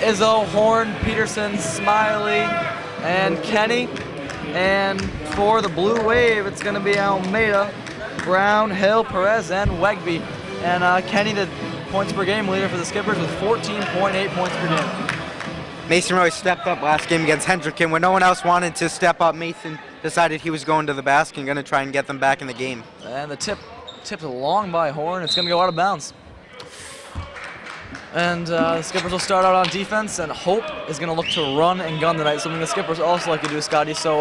Izzo, Horn, Peterson, Smiley, and Kenny. And for the Blue Wave, it's going to be Almeida, Brown, Hill, Perez, and Wegby. And Kenny, the points per game leader for the Skippers with 14.8 points per game. Mason really stepped up last game against Hendricken. When no one else wanted to step up, Mason decided he was going to the basket and going to try and get them back in the game. And the tipped long by Horn. It's going to go out of bounds. And the Skippers will start out on defense, and Hope is going to look to run and gun tonight, something the Skippers also like to do, Scotty. So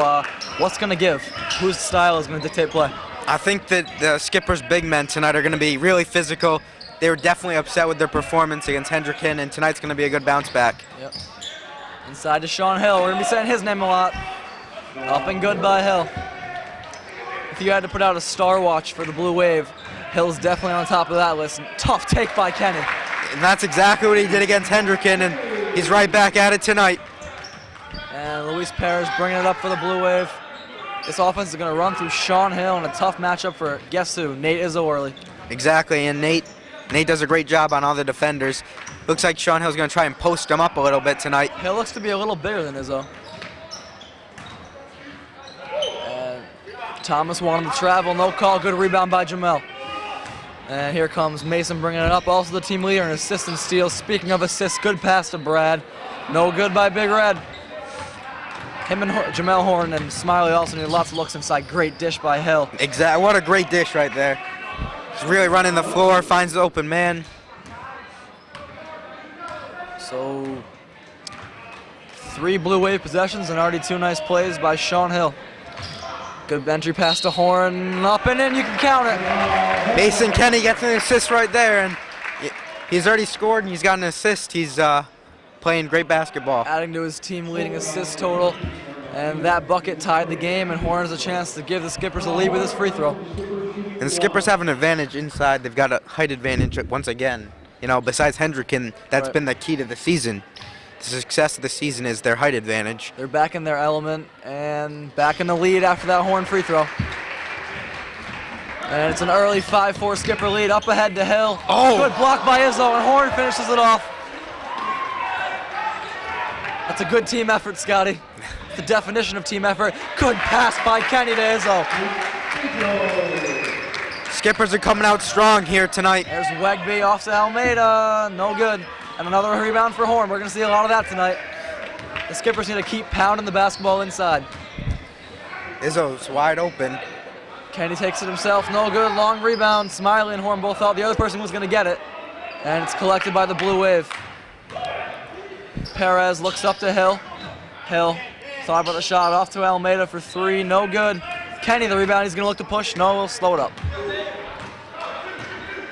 what's going to give? Whose style is going to dictate play? I think that the Skippers' big men tonight are going to be really physical. They were definitely upset with their performance against Hendricken, and tonight's going to be a good bounce back. Yep. Inside to Sean Hill. We're going to be saying his name a lot. Up and good by Hill. If you had to put out a star watch for the Blue Wave, Hill's definitely on top of that list. Tough take by Kenny. And that's exactly what he did against Hendricken, and he's right back at it tonight. And Luis Perez bringing it up for the Blue Wave. This offense is going to run through Sean Hill in a tough matchup for, guess who, Nate Izzo early. Exactly, and Nate does a great job on all the defenders. Looks like Sean Hill's going to try and post him up a little bit tonight. Hill looks to be a little bigger than Izzo. And Thomas wanted to travel, no call, good rebound by Jamel. And here comes Mason bringing it up, also the team leader in assists and steals. Speaking of assists, good pass to Brad. No good by Big Red. Him and Jamel Horn and Smiley also need lots of looks inside. Great dish by Hill. Exactly, what a great dish right there. He's really running the floor, finds the open man. So 3 Blue Wave possessions and already 2 nice plays by Sean Hill. Good entry pass to Horn, up and in, you can count it. Mason Kenny gets an assist right there, and he's already scored and he's got an assist. He's playing great basketball. Adding to his team leading assist total, and that bucket tied the game, and Horn has a chance to give the Skippers a lead with his free throw. And the Skippers have an advantage inside. They've got a height advantage once again. You know, besides Hendricken, that's been the key to the season. The success of the season is their height advantage. They're back in their element and back in the lead after that Horn free throw. And it's an early 5-4 Skipper lead, up ahead to Hill. Oh! Good block by Izzo, and Horn finishes it off. That's a good team effort, Scotty. It's the definition of team effort. Good pass by Kenny to Izzo. Skippers are coming out strong here tonight. There's Wegby off to Almeida, no good. And another rebound for Horn. We're going to see a lot of that tonight. The Skippers need to keep pounding the basketball inside. Izzo's wide open. Kenny takes it himself, no good, long rebound. Smiley and Horn both thought the other person was going to get it. And it's collected by the Blue Wave. Perez looks up to Hill. Hill thought about the shot, off to Almeida for 3, no good. Kenny, the rebound, he's going to look to push. No, we'll slow it up.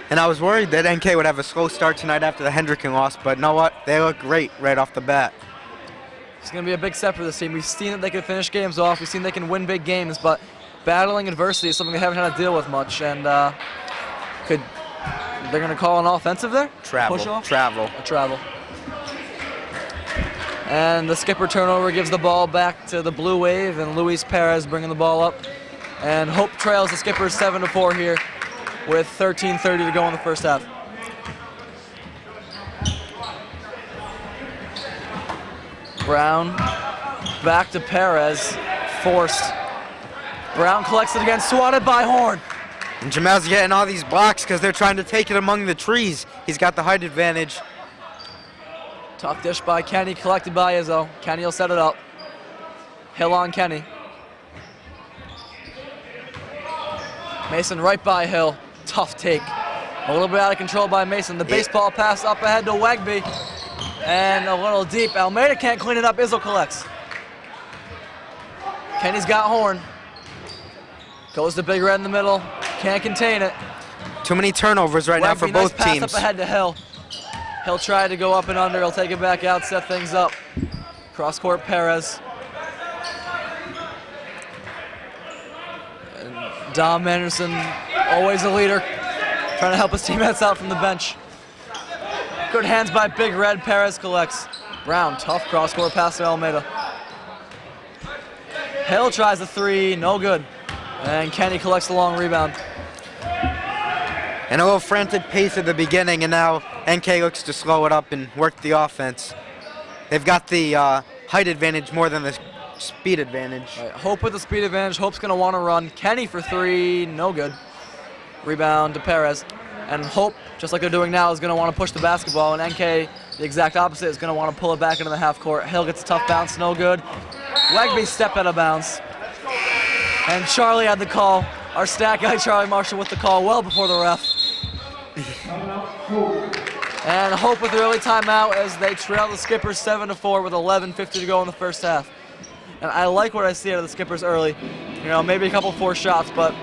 And I was worried that NK would have a slow start tonight after the Hendricken loss, but you know what? They look great right off the bat. It's going to be a big step for this team. We've seen that they can finish games off. We've seen they can win big games, but battling adversity is something they haven't had to deal with much. And they're going to call an offensive there? Travel. Push off? Travel. A travel. And the Skipper turnover gives the ball back to the Blue Wave, and Luis Perez bringing the ball up. And Hope trails the Skippers 7-4 here with 13:30 to go in the first half. Brown back to Perez, forced. Brown collects it again, swatted by Horn. And Jamel's getting all these blocks because they're trying to take it among the trees. He's got the height advantage. Tough dish by Kenny, collected by Izzo. Kenny will set it up. Hill on Kenny. Mason right by Hill. Tough take. A little bit out of control by Mason. The baseball pass up ahead to Wegby. And a little deep. Almeida can't clean it up. Izzo collects. Kenny's got Horn. Goes to Big Red in the middle. Can't contain it. Too many turnovers right now for both nice teams. Pass up ahead to Hill. He'll try to go up and under. He'll take it back out, set things up. Cross court Perez. And Dom Anderson, always a leader, trying to help his teammates out from the bench. Good hands by Big Red. Perez collects. Brown, tough cross court pass to Almeida. Hill tries the 3, no good. And Kenny collects the long rebound. And a little frantic pace at the beginning, and now NK looks to slow it up and work the offense. they've got the height advantage more than the speed advantage. Right, Hope with the speed advantage. Hope's going to want to run. Kenny for three, no good. Rebound to Perez. And Hope, just like they're doing now, is going to want to push the basketball. And NK, the exact opposite, is going to want to pull it back into the half court. Hill gets a tough bounce, no good. Wegby stepped out of bounds. And Charlie had the call. Our stat guy, Charlie Marshall, with the call well before the ref. And Hope with the early timeout as they trail the Skippers 7-4 with 11:50 to go in the first half. And I like what I see out of the Skippers early. You know, maybe a couple forced shots, but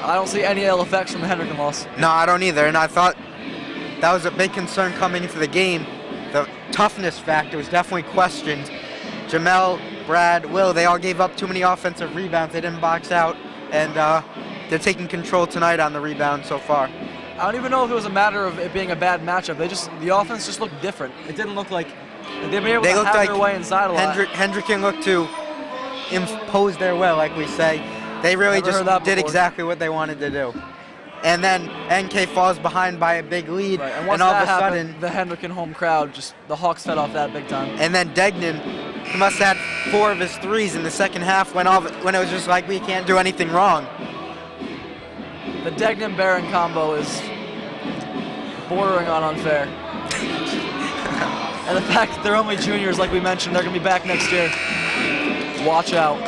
I don't see any ill effects from the Hendricken loss. No, I don't either, and I thought that was a big concern coming into the game. The toughness factor was definitely questioned. Jamel, Brad, Will, they all gave up too many offensive rebounds. They didn't box out, and they're taking control tonight on the rebound so far. I don't even know if it was a matter of it being a bad matchup. The offense just looked different. It didn't look like they'd be able to have their way inside a lot. Hendricken looked to impose their will, like we say. They really just did exactly what they wanted to do. And then NK falls behind by a big lead, right. And all of a sudden, the Hendricken home crowd, just the Hawks fed off that big time. And then Degnan, he must have had 4 of his threes in the second half when it was just like we can't do anything wrong. The Degnan-Barron combo is bordering on unfair. And the fact that they're only juniors, like we mentioned, they're going to be back next year. Watch out.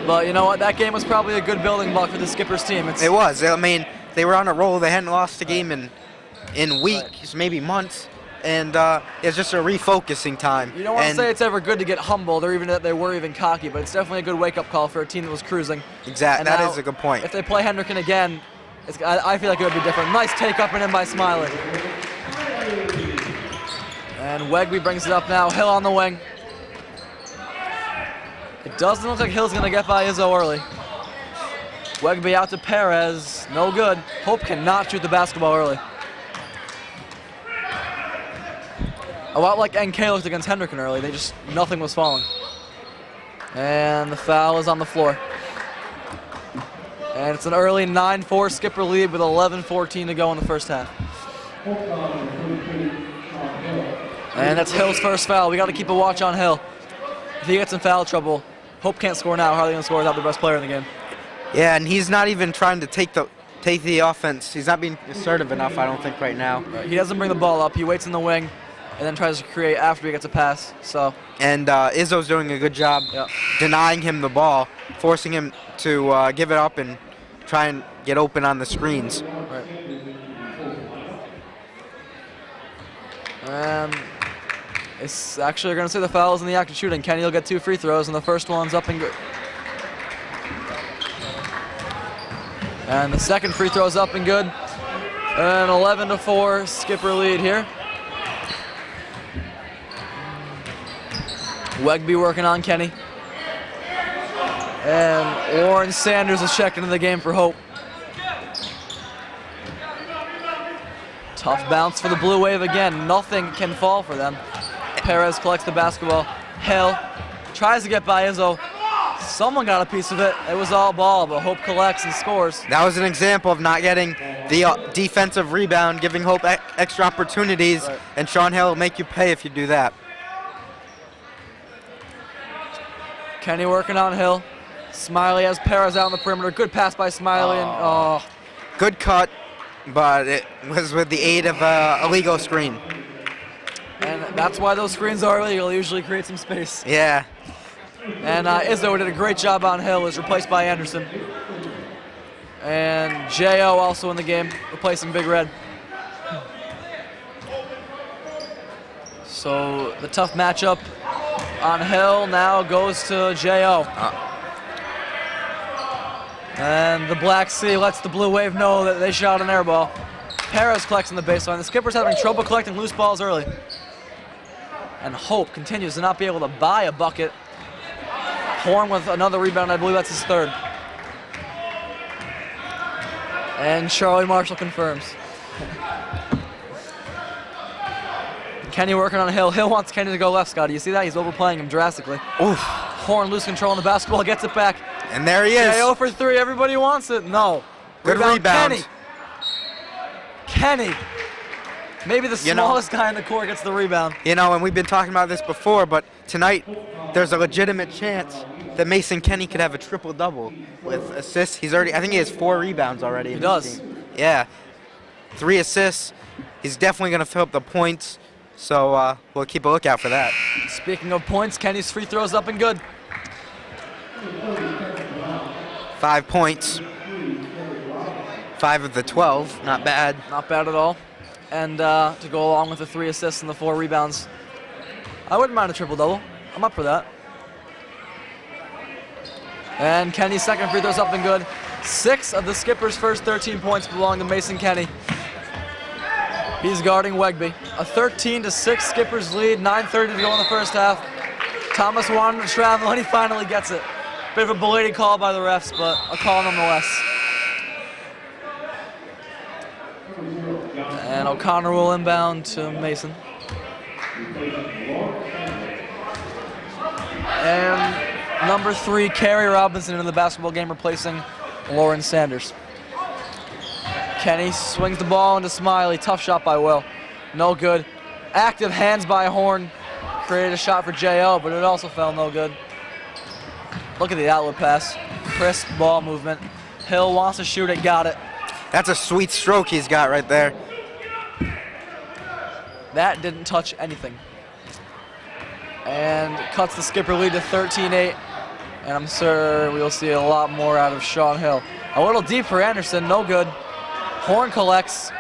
But you know what? That game was probably a good building block for the Skippers team. It was. I mean, they were on a roll. They hadn't lost a game in weeks, maybe months. And it's just a refocusing time. You don't want to say it's ever good to get humbled or even that they were even cocky, but it's definitely a good wake-up call for a team that was cruising. Exactly. That is a good point. If they play Hendricken again, I feel like it would be different. Nice take up and in by Smiley. And Wegby brings it up now. Hill on the wing. It doesn't look like Hill's going to get by Izzo early. Wegby out to Perez. No good. Hope cannot shoot the basketball early. A lot like NK looked against Hendricken early. Nothing was falling. And the foul is on the floor. And it's an early 9-4 Skipper lead with 11:14 to go in the first half. And that's Hill's first foul. We got to keep a watch on Hill. If he gets in foul trouble, Hope can't score now. How are they going to score without the best player in the game? Yeah, and he's not even trying to take the offense. He's not being assertive enough, I don't think, right now. He doesn't bring the ball up. He waits in the wing and then tries to create after he gets a pass. And Izzo's doing a good job denying him the ball, forcing him to give it up and try and get open on the screens. Right. And it's actually going to say the foul is in the act of shooting. Kenny will get 2 free throws, and the first one's up and good. And the second free throw's up and good. An 11-4 Skipper lead here. Wegby working on Kenny. And Warren Sanders is checking into the game for Hope. Tough bounce for the Blue Wave again. Nothing can fall for them. Perez collects the basketball. Hill tries to get by Izzo. Someone got a piece of it. It was all ball, but Hope collects and scores. That was an example of not getting the defensive rebound, giving Hope extra opportunities, right. And Sean Hill will make you pay if you do that. Kenny working on Hill. Smiley has Perez out on the perimeter. Good pass by Smiley. And, Good cut, but it was with the aid of a legal screen. And that's why those screens are illegal. They usually create some space. Yeah. And Izzo did a great job on Hill. Was replaced by Anderson. And J.O. also in the game, replacing Big Red. So the tough matchup on Hill now goes to J.O. And the Black Sea lets the Blue Wave know that they shot an air ball. Perez collects on the baseline. The Skipper's having trouble collecting loose balls early. And Hope continues to not be able to buy a bucket. Horn with another rebound. I believe that's his third. And Charlie Marshall confirms. Kenny working on Hill. Hill wants Kenny to go left, Scotty. You see that? He's overplaying him drastically. Oof. Horn lose control on the basketball, gets it back. And there he is. J.O. for 3. Everybody wants it. No. Good rebound. Kenny. Maybe the smallest guy in the court gets the rebound. And we've been talking about this before, but tonight there's a legitimate chance that Mason Kenny could have a triple-double with assists. I think he has 4 rebounds already. He does. Yeah. 3 assists. He's definitely going to fill up the points, so we'll keep a lookout for that. Speaking of points, Kenny's free throws up and good. 5 points. 5 of the 12. Not bad. Not bad at all. And to go along with the 3 assists and the 4 rebounds, I wouldn't mind a triple-double. I'm up for that. And Kenny's second free throw's up and good. 6 of the skipper's first 13 points belong to Mason Kenny. He's guarding Wegby. A 13-6 skipper's lead, 9:30 to go in the first half. Thomas wanted to travel and he finally gets it. Bit of a belated call by the refs, but a call nonetheless. And O'Connor will inbound to Mason. And number 3, Carrie Robinson in the basketball game, replacing Lauren Sanders. Kenny swings the ball into Smiley. Tough shot by Will. No good. Active hands by Horn. Created a shot for J.O., but it also fell no good. Look at the outlet pass. Crisp ball movement. Hill wants to shoot it, got it. That's a sweet stroke he's got right there. That didn't touch anything. And cuts the skipper lead to 13-8. And I'm sure we'll see a lot more out of Sean Hill. A little deep for Anderson, no good. Horn collects.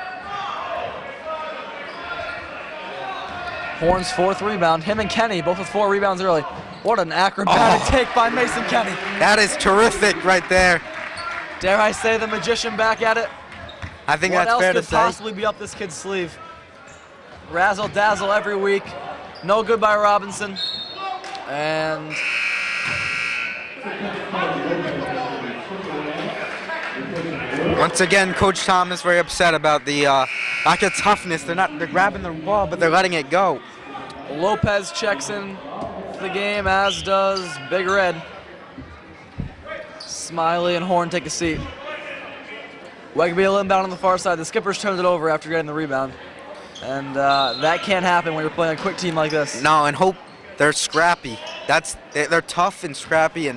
Horn's 4th rebound. Him and Kenny, both with 4 rebounds early. What an acrobatic take by Mason Kenny. That is terrific right there. Dare I say the magician back at it? I think that's fair to say. What else could possibly be up this kid's sleeve? Razzle dazzle every week. No good by Robinson. And once again, Coach Thomas very upset about the lack of toughness. They're grabbing the ball, but they're letting it go. Lopez checks in for the game, as does Big Red. Smiley and Horn take a seat. Wegby will inbound on the far side. The skippers turned it over after getting the rebound. And that can't happen when you're playing a quick team like this. No, and hope they're scrappy. They're tough and scrappy.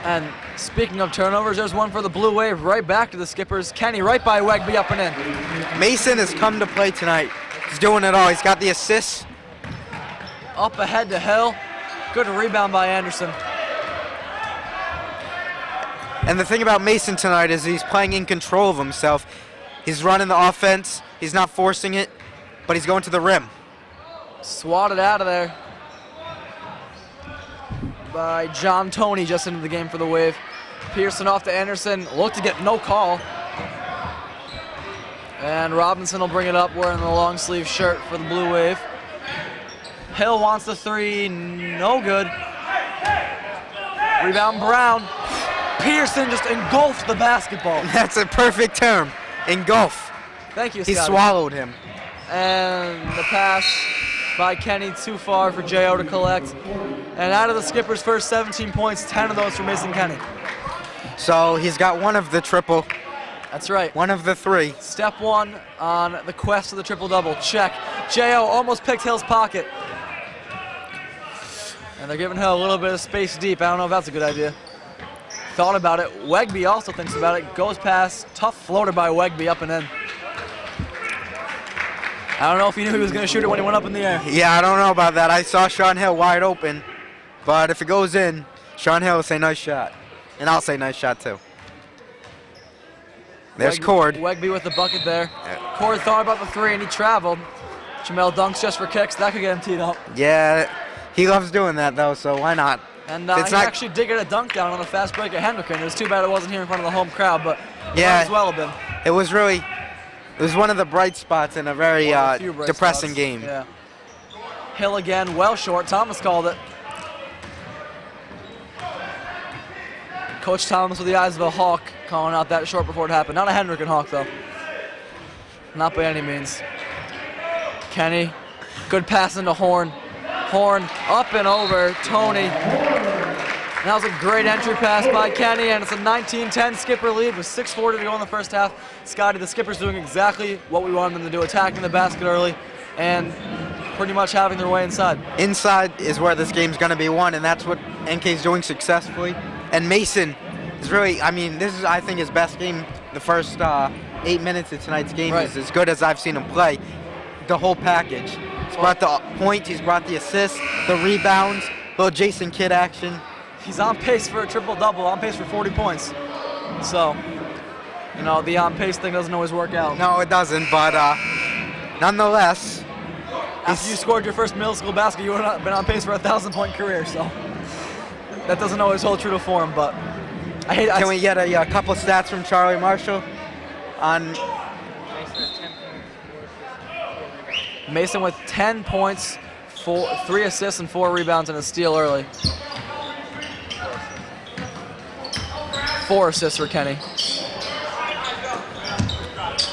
And speaking of turnovers, there's one for the Blue Wave right back to the skippers. Kenny right by Wegby, up and in. Mason has come to play tonight. He's doing it all. He's got the assists. Up ahead to Hill. Good rebound by Anderson. And the thing about Mason tonight is he's playing in control of himself. He's running the offense. He's not forcing it, but he's going to the rim. Swatted out of there by John Toney, just into the game for the Wave. Pearson off to Anderson. Looked to get no call. And Robinson will bring it up wearing the long sleeve shirt for the Blue Wave. Hill wants the 3, no good. Rebound Brown. Pearson just engulfed the basketball. That's a perfect term, engulf. Thank you, Scotty. He swallowed him. And the pass by Kenny too far for J.O. to collect. And out of the skipper's first 17 points, 10 of those for Mason Kenny. So he's got one of the triple. That's right. One of the 3. Step 1 on the quest for the triple-double. Check. J.O. almost picked Hill's pocket. And they're giving Hill a little bit of space deep. I don't know if that's a good idea. Thought about it. Wegby also thinks about it. Goes past. Tough floater by Wegby, up and in. I don't know if he knew he was going to shoot it when he went up in the air. Yeah, I don't know about that. I saw Sean Hill wide open. But if it goes in, Sean Hill will say nice shot. And I'll say nice shot too. There's Cord. Wegby with the bucket there. Cord thought about the 3 and he traveled. Jamel dunks just for kicks. That could get him teed up. Yeah, he loves doing that though, so why not? And he actually did get a dunk down on a fast break at Hendricken. It was too bad it wasn't here in front of the home crowd, but it might as well have been. It was one of the bright spots in a very depressing game. Yeah. Hill again, well short. Thomas called it. Coach Thomas with the eyes of a hawk, calling out that short before it happened. Not a Hendricken hawk, though. Not by any means. Kenny, good pass into Horn. Horn up and over. Toney And that was a great entry pass by Kenny, and it's a 19-10 skipper lead with 6:40 to go in the first half. Scotty, the skipper's doing exactly what we wanted them to do, attacking the basket early and pretty much having their way inside. Inside is where this game's going to be won, and that's what NK's doing successfully. And Mason is really, I mean, this is, I think, his best game. The first 8 minutes of tonight's game is as good as I've seen him play. The whole package. He's brought the points, he's brought the assists, the rebounds, little Jason Kidd action. He's on pace for a triple-double, on pace for 40 points. So, you know, the on-pace thing doesn't always work out. No, it doesn't, but nonetheless. After you scored your first middle school basket, you would have been on pace for a 1,000-point career, so that doesn't always hold true to form, but Can we get a couple stats from Charlie Marshall on Mason with 10 points, 3 assists, and 4 rebounds, and a steal early. 4 assists for Kenny.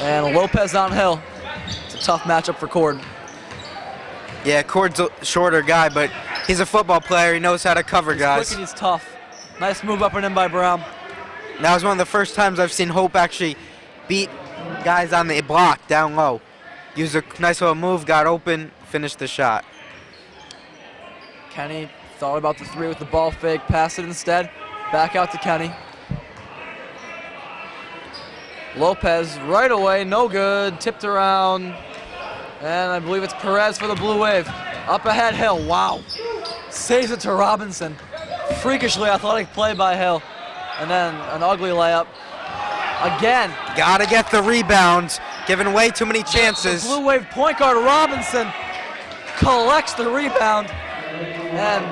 And Lopez on Hill. It's a tough matchup for Cord. Yeah, Cord's a shorter guy, but he's a football player. He knows how to cover guys. He's quick and he's tough. Nice move up and in by Brown. That was one of the first times I've seen Hope actually beat guys on the block down low. Used a nice little move, got open, finished the shot. Kenny thought about the 3 with the ball fake, passed it instead. Back out to Kenny. Lopez right away, no good, tipped around. And I believe it's Perez for the Blue Wave. Up ahead, Hill, wow. Saves it to Robinson. Freakishly athletic play by Hill. And then an ugly layup. Again. Gotta get the rebounds, giving way too many chances. The Blue Wave point guard Robinson collects the rebound. And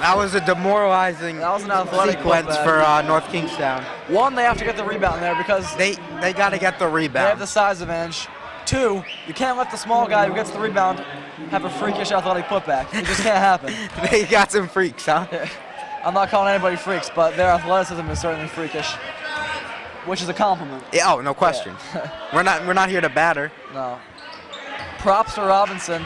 that was a demoralizing sequence for North Kingstown. One, they have to get the rebound there because they gotta get the rebound. They have the size advantage. 2, you can't let the small guy who gets the rebound have a freakish athletic putback. It just can't happen. They got some freaks, huh? I'm not calling anybody freaks, but their athleticism is certainly freakish, which is a compliment. Yeah, oh, no question. Yeah. We're not here to batter. No. Props to Robinson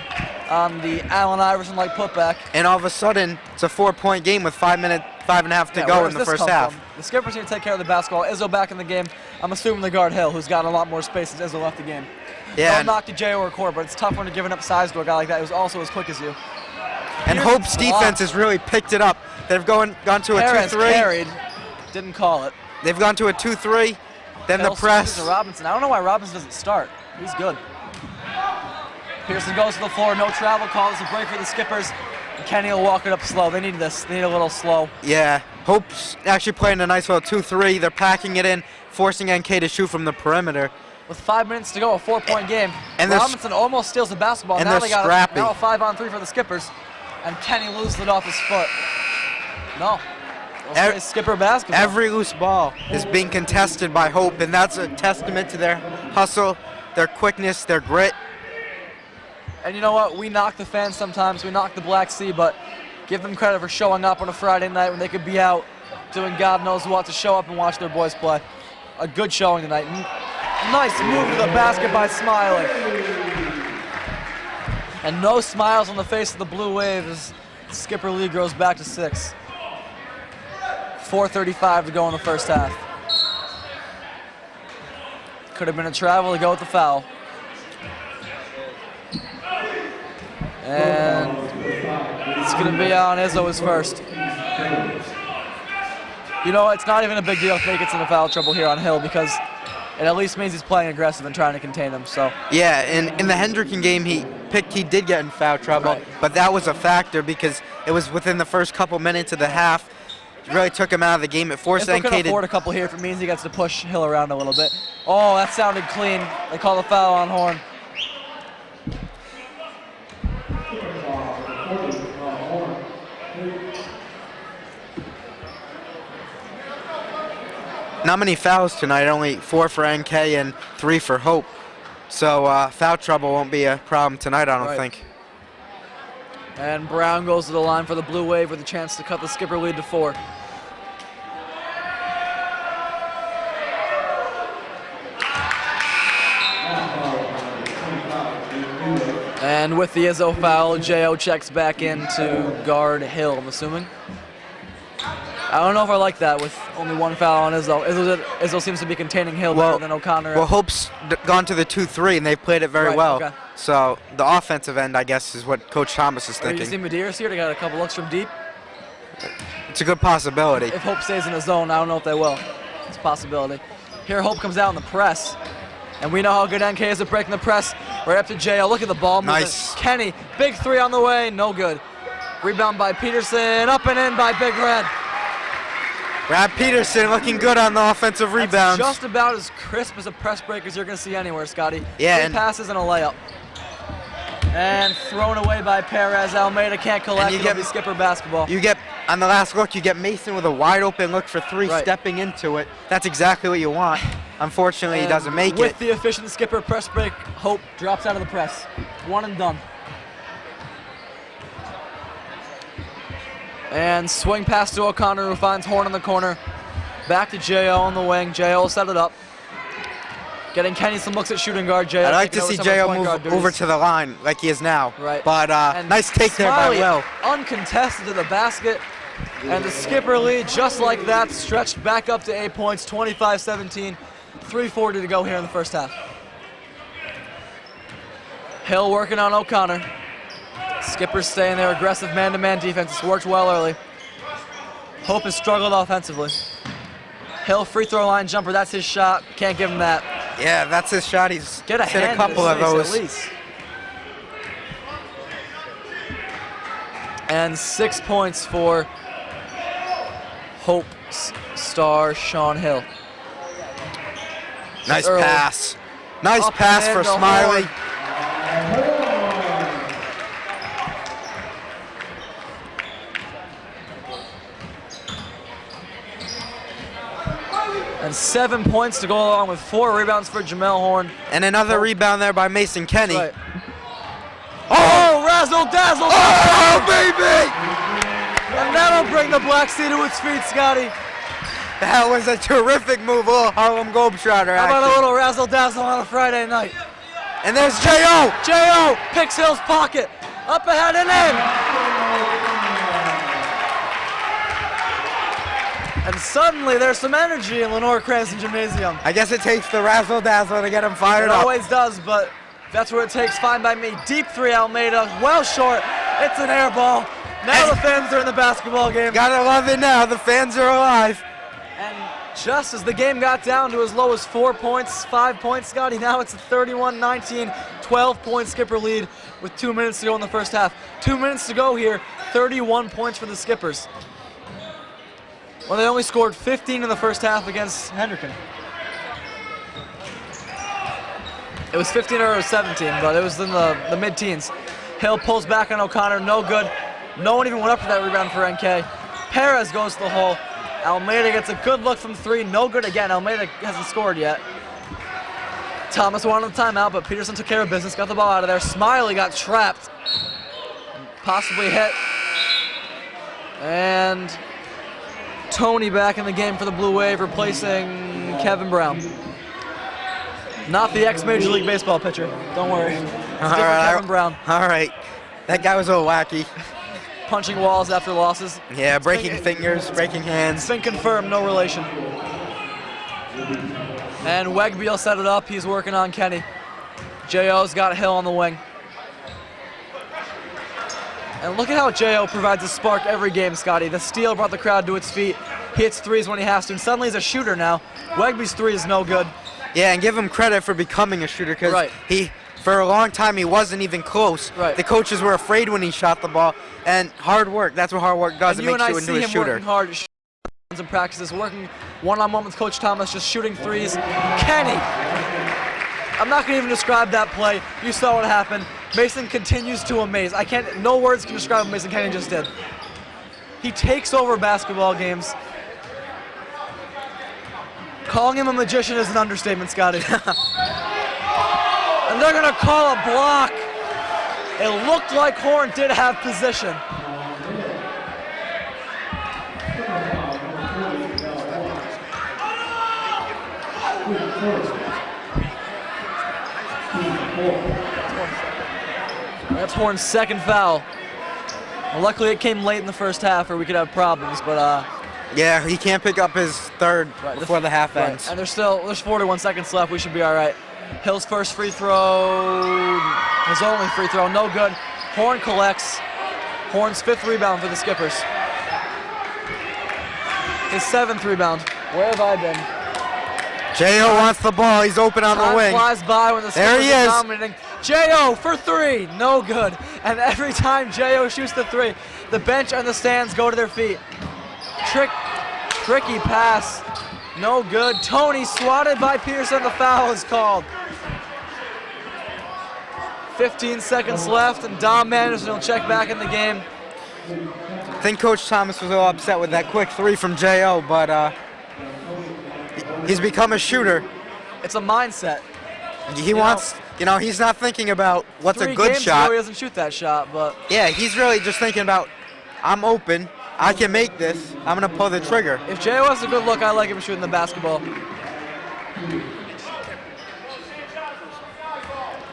on the Allen Iverson-like putback. And all of a sudden, it's a 4-point game with 5.5 to go in the first half. The skippers need to take care of the basketball. Izzo back in the game. I'm assuming the guard Hill, who's gotten a lot more space since Izzo left the game. Yeah. Don't knock the J or Core, but it's tough when you're giving up size to a guy like that who's also as quick as you. And Hope's defense has really picked it up. They've gone to a 2-3. Carried, didn't call it. They've gone to a 2-3, then Hill the press. To Robinson. I don't know why Robinson doesn't start. He's good. Pearson goes to the floor, no travel call. It's a break for the skippers. And Kenny will walk it up slow. They need this. They need a little slow. Yeah, Hope's actually playing a nice little 2-3. They're packing it in, forcing NK to shoot from the perimeter. With 5 minutes to go, a 4-point game. And Robinson almost steals the basketball. And now they're they got scrappy. now a 5-on-3 for the skippers. And Kenny loses it off his foot. No. Skipper basketball. Every loose ball is being contested by Hope, and that's a testament to their hustle, their quickness, their grit. And you know what? We knock the fans sometimes. We knock the Black Sea, but give them credit for showing up on a Friday night when they could be out doing God knows what to show up and watch their boys play. A good showing tonight. Nice move to the basket by Smiley. And no smiles on the face of the Blue Wave as Skipper Lee goes back to 6. 4:35 to go in the first half. Could have been a travel to go with the foul. And it's going to be on Izzo's first. You know, it's not even a big deal if Nate gets into foul trouble here on Hill because it at least means he's playing aggressive and trying to contain him. So yeah, and in the Hendricken game, he did get in foul trouble, right. But that was a factor because it was within the first couple minutes of the half. It really took him out of the game. It forced NK to afford a couple here if it means he gets to push Hill around a little bit. Oh, that sounded clean. They call the foul on Horn. Not many fouls tonight, only 4 for NK and 3 for Hope. So foul trouble won't be a problem tonight, I don't think. And Brown goes to the line for the Blue Wave with a chance to cut the skipper lead to 4. And with the Izzo foul, J.O. checks back in to guard Hill, I'm assuming. I don't know if I like that with only one foul on Izzo. Izzo seems to be containing Hill better than O'Connor. Well, Hope's gone to the 2-3, and they've played it very well. Okay. So the offensive end, I guess, is what Coach Thomas is Are you thinking. see Medeiros here? They got a couple looks from deep. It's a good possibility. If Hope stays in the zone, I don't know if they will. It's a possibility. Here, Hope comes out in the press. And we know how good NK is at breaking the press. Right up to JL. Look at the ball movement. Nice. Kenny, big three on the way. No good. Rebound by Peterson. Up and in by Big Red. Brad Peterson looking good on the offensive rebounds. That's just about as crisp as a press break as you're going to see anywhere, Scotty. Yeah. 3 passes and a layup. And thrown away by Perez. Almeida can't collect. It'll be skipper basketball. You get, on the last look, you get Mason with a wide open look for 3, stepping into it. That's exactly what you want. Unfortunately, he doesn't make it. With the efficient skipper press break, Hope drops out of the press. One and done. And swing pass to O'Connor, who finds Horn in the corner. Back to J.O. on the wing. J.O. will set it up. Getting Kenny some looks at shooting guard. J.O. I'd like to see J.O. move over to the line like he is now. Right. But nice take there by Will. Uncontested to the basket. And the skipper lead, just like that, stretched back up to 8 points, 25-17. 3:40 to go here in the first half. Hill working on O'Connor. Skippers staying there, aggressive man-to-man defense. It's worked well early. Hope has struggled offensively. Hill free throw line jumper, that's his shot. Can't give him that. Yeah, that's his shot. He's hit a couple of those. At least. And 6 points for Hope's star, Sean Hill. Nice pass. Nice Up pass for Smiley. And 7 points to go along with 4 rebounds for Jamel Horn. And another rebound there by Mason Kenny. Right. Oh, razzle dazzle! Oh, baby! And that'll bring the Black Sea to its feet, Scotty. That was a terrific move, a little Harlem Globetrotter How about a action. little razzle dazzle on a Friday night? And there's J.O. J.O. picks Hill's pocket. Up ahead and in. And suddenly there's some energy in Lenore Cranston Gymnasium. I guess it takes the razzle dazzle to get him fired It up. always does, but that's where it takes. Fine by me. Deep three, Almeida. Well short. It's an air ball. Now the fans are in the basketball game. Gotta love it now. The fans are alive. And just as the game got down to as low as 4 points, 5 points, Scotty, now it's a 31-19, 12-point skipper lead with 2 minutes to go in the first half. 2 minutes to go here, 31 points for the Skippers. Well, they only scored 15 in the first half against Hendricken. It was 15 or 17, but it was in the mid-teens. Hill pulls back on O'Connor, no good. No one even went up for that rebound for NK. Perez goes to the hole. Almeida gets a good look from 3, no good again. Almeida hasn't scored yet. Thomas wanted the timeout, but Peterson took care of business, got the ball out of there. Smiley got trapped, possibly hit. And Tony back in the game for the Blue Wave, replacing Kevin Brown. Not the ex-Major League Baseball pitcher, don't worry. It's different Kevin Brown. All right, that guy was a little wacky. Punching walls after losses. Yeah, breaking fingers, breaking hands. It's been confirmed, no relation. And Wegby will set it up. He's working on Kenny. J.O.'s got Hill on the wing. And look at how J.O. provides a spark every game, Scotty. The steal brought the crowd to its feet. He hits threes when he has to, and suddenly he's a shooter now. Wegby's 3 is no good. Yeah, and give him credit for becoming a shooter, because for a long time he wasn't even close. Right. The coaches were afraid when he shot the ball, and hard work, that's what hard work does. And it you makes and you I into see a him shooter. working hard in practices, working one-on-one with Coach Thomas, just shooting threes. Kenny! I'm not going to even describe that play. You saw what happened. Mason continues to amaze. No words can describe what Mason Kenny just did. He takes over basketball games. Calling him a magician is an understatement, Scotty. And they're going to call a block. It looked like Horn did have position. That's Horn's second foul. Well, luckily it came late in the first half or we could have problems, but Yeah, he can't pick up his third before the half Right. ends. And there's 41 seconds left. We should be all right. Hill's first free throw, his only free throw, no good. Horn collects. Horn's 5th rebound for the Skippers. His 7th rebound. Where have I been? J.O. wants the ball. He's open on the wing. Time flies by when the There Skippers he are is. dominating. J.O. for 3, no good. And every time J.O. shoots the 3, the bench and the stands go to their feet. Tricky pass, no good. Tony swatted by Pearson, the foul is called. 15 seconds left, and Dom Anderson will check back in the game. I think Coach Thomas was a little upset with that quick 3 from J.O., but he's become a shooter. It's a mindset. He wants, he's not thinking about what's a 3 good games shot. ago he doesn't shoot that shot, but Yeah, he's really just thinking about, I'm open, I can make this, I'm going to pull the trigger. if J.O. has a good look, I like him shooting the basketball.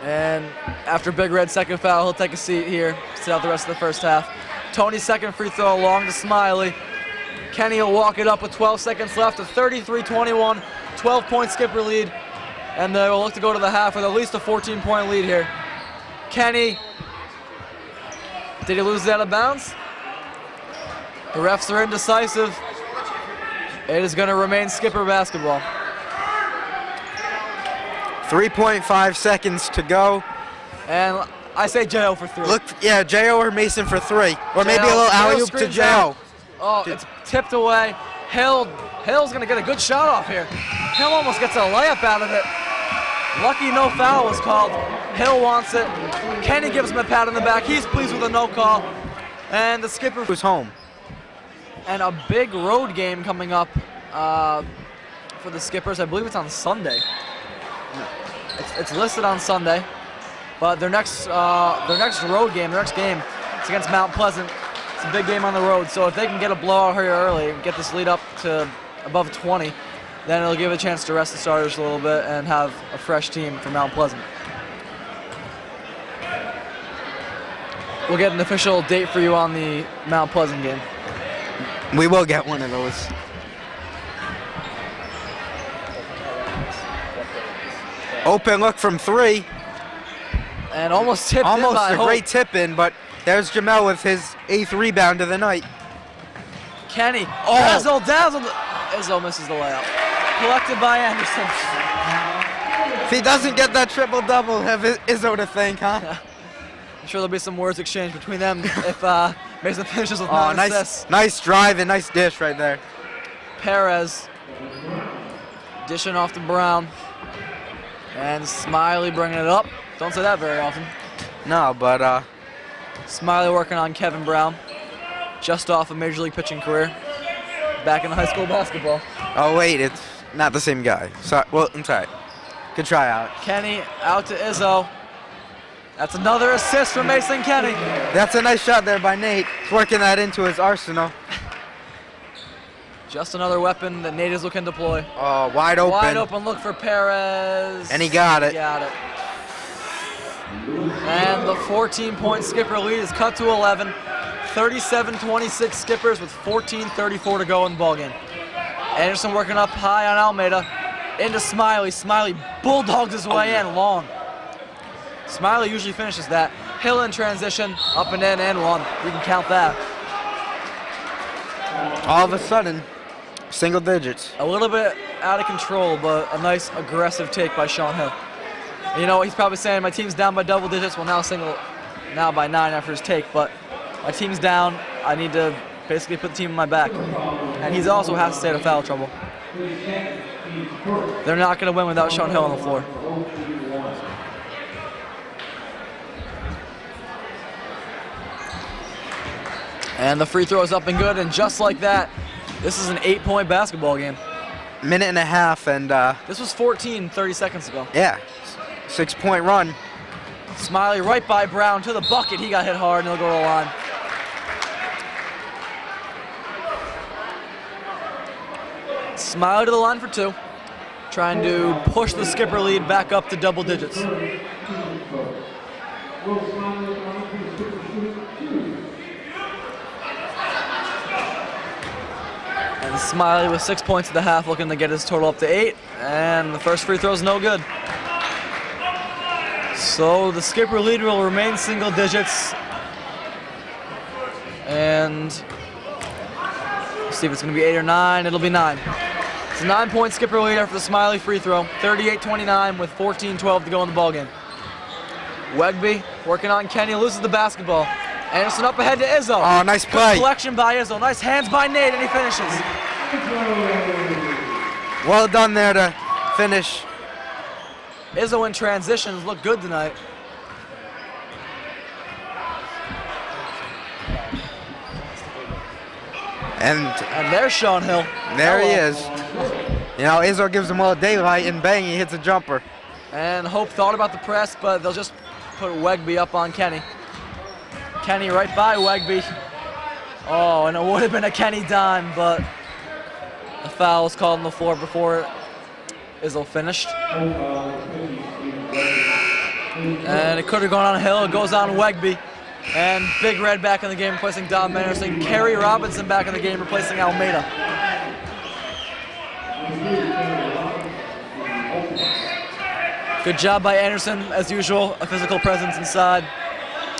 And after Big Red's second foul, he'll take a seat here, sit out the rest of the first half. Tony's second free throw long to Smiley. Kenny will walk it up with 12 seconds left, a 33-21, 12-point Skipper lead. And they will look to go to the half with at least a 14-point lead here. Kenny, did he lose it out of bounds? The refs are indecisive. It is going to remain Skipper basketball. 3.5 seconds to go. And I say J.O. for 3. Look, yeah, J.O. or Mason for 3. Or maybe a little alley-oop to screens J.O. out. Oh, it's tipped away. Hill's going to get a good shot off here. Hill almost gets a layup out of it. Lucky no foul was called. Hill wants it. Kenny gives him a pat on the back. He's pleased with a no call. And the Skipper was home. And a big road game coming up for the Skippers. I believe it's on Sunday. It's listed on Sunday, but their next road game, is against Mount Pleasant. It's a big game on the road, so if they can get a blowout here early and get this lead up to above 20, then it'll give a chance to rest the starters a little bit and have a fresh team for Mount Pleasant. We'll get an official date for you on the Mount Pleasant game. We will get one of those. Open look from 3. And almost tipped in Almost by a Hope. great tip in, but there's Jamel with his 8th rebound of the night. Kenny, dazzled. Izzo misses the layup. Collected by Anderson. If he doesn't get that triple-double, have Izzo to thank, huh? I'm sure there'll be some words exchanged between them if Mason finishes with 9 assists. Nice drive and nice dish right there. Perez dishing off to Brown. And Smiley bringing it up. Don't say that very often. No, but Smiley working on Kevin Brown. Just off a Major League pitching career. Back in high school basketball. oh wait, it's not the same guy. Sorry, well, I'm sorry. Good try out. Kenny out to Izzo. That's another assist from Mason Kenny. That's a nice shot there by Nate. He's working that into his arsenal. Just another weapon that Nate Izzo can deploy. Oh, wide open. Wide open look for Perez. And he got it. Got it. And the 14-point Skipper lead is cut to 11. 37-26 Skippers with 14:34 to go in the ballgame. Anderson working up high on Almeida. Into Smiley. Smiley bulldogs his way in long. Smiley usually finishes that. Hill in transition, up and in and one. We can count that. All of a sudden, single digits. A little bit out of control, but a nice aggressive take by Sean Hill. You know, he's probably saying my team's down by double digits. Well, now by 9 after his take, but my team's down. I need to basically put the team on my back. And he also has to stay out of foul trouble. They're not going to win without Sean Hill on the floor. And the free throw is up and good, and just like that, this is an 8-point basketball game. Minute and a half, and This was 14 30 seconds ago. yeah, 6-point run. Smiley right by Brown to the bucket. He got hit hard, and he'll go to the line. Smiley to the line for 2. Trying to push the Skipper lead back up to double digits. And Smiley with 6 points at the half, looking to get his total up to 8, and the first free throw is no good. So the Skipper lead will remain single digits, and let's see if it's going to be 8 or 9. It'll be 9. It's a 9-point Skipper lead after the Smiley free throw, 38-29 with 14-12 to go in the ballgame. Wegby working on Kenny, loses the basketball. Anderson up ahead to Izzo. Oh, nice play. Good collection by Izzo. Nice hands by Nate, and he finishes. Well done there to finish. Izzo in transitions look good tonight. And there's Sean Hill. There he is. You know, Izzo gives him a little daylight, and bang, he hits a jumper. And Hope thought about the press, but they'll just put Wegby up on Kenny. Kenny right by Wegby. Oh, and it would have been a Kenny dime, but a foul was called on the floor before Izzo finished. And it could have gone on Hill. It goes on Wegby. And Big Red back in the game, replacing Dom Anderson. Kerry Robinson back in the game, replacing Almeida. Good job by Anderson, as usual. A physical presence inside,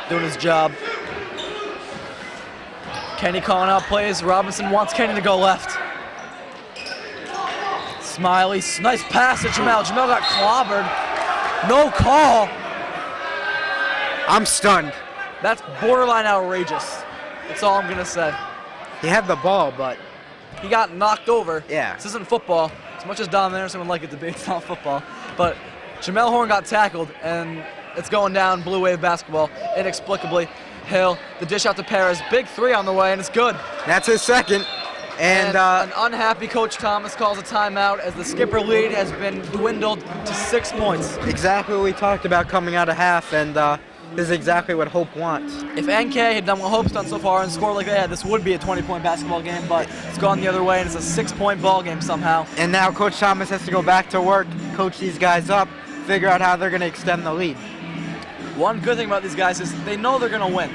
doing his job. Kenny calling out plays. Robinson wants Kenny to go left. Smiley, nice pass to Jamel. Jamel got clobbered. No call. I'm stunned. That's borderline outrageous. That's all I'm gonna say. He had the ball, but he got knocked over. Yeah. This isn't football. As much as Don Anderson would like it to be, it's not football. But Jamel Horn got tackled, and it's going down Blue Wave basketball inexplicably. Hill, the dish out to Perez. Big three on the way, and it's good. That's his second. And an unhappy Coach Thomas calls a timeout as the Skipper lead has been dwindled to 6 points. Exactly what we talked about coming out of half, and this is exactly what Hope wants. If NK had done what Hope's done so far and scored like they had, this would be a 20-point basketball game, but it's gone the other way, and it's a 6-point ball game somehow. And now Coach Thomas has to go back to work, coach these guys up, figure out how they're going to extend the lead. One good thing about these guys is they know they're going to win.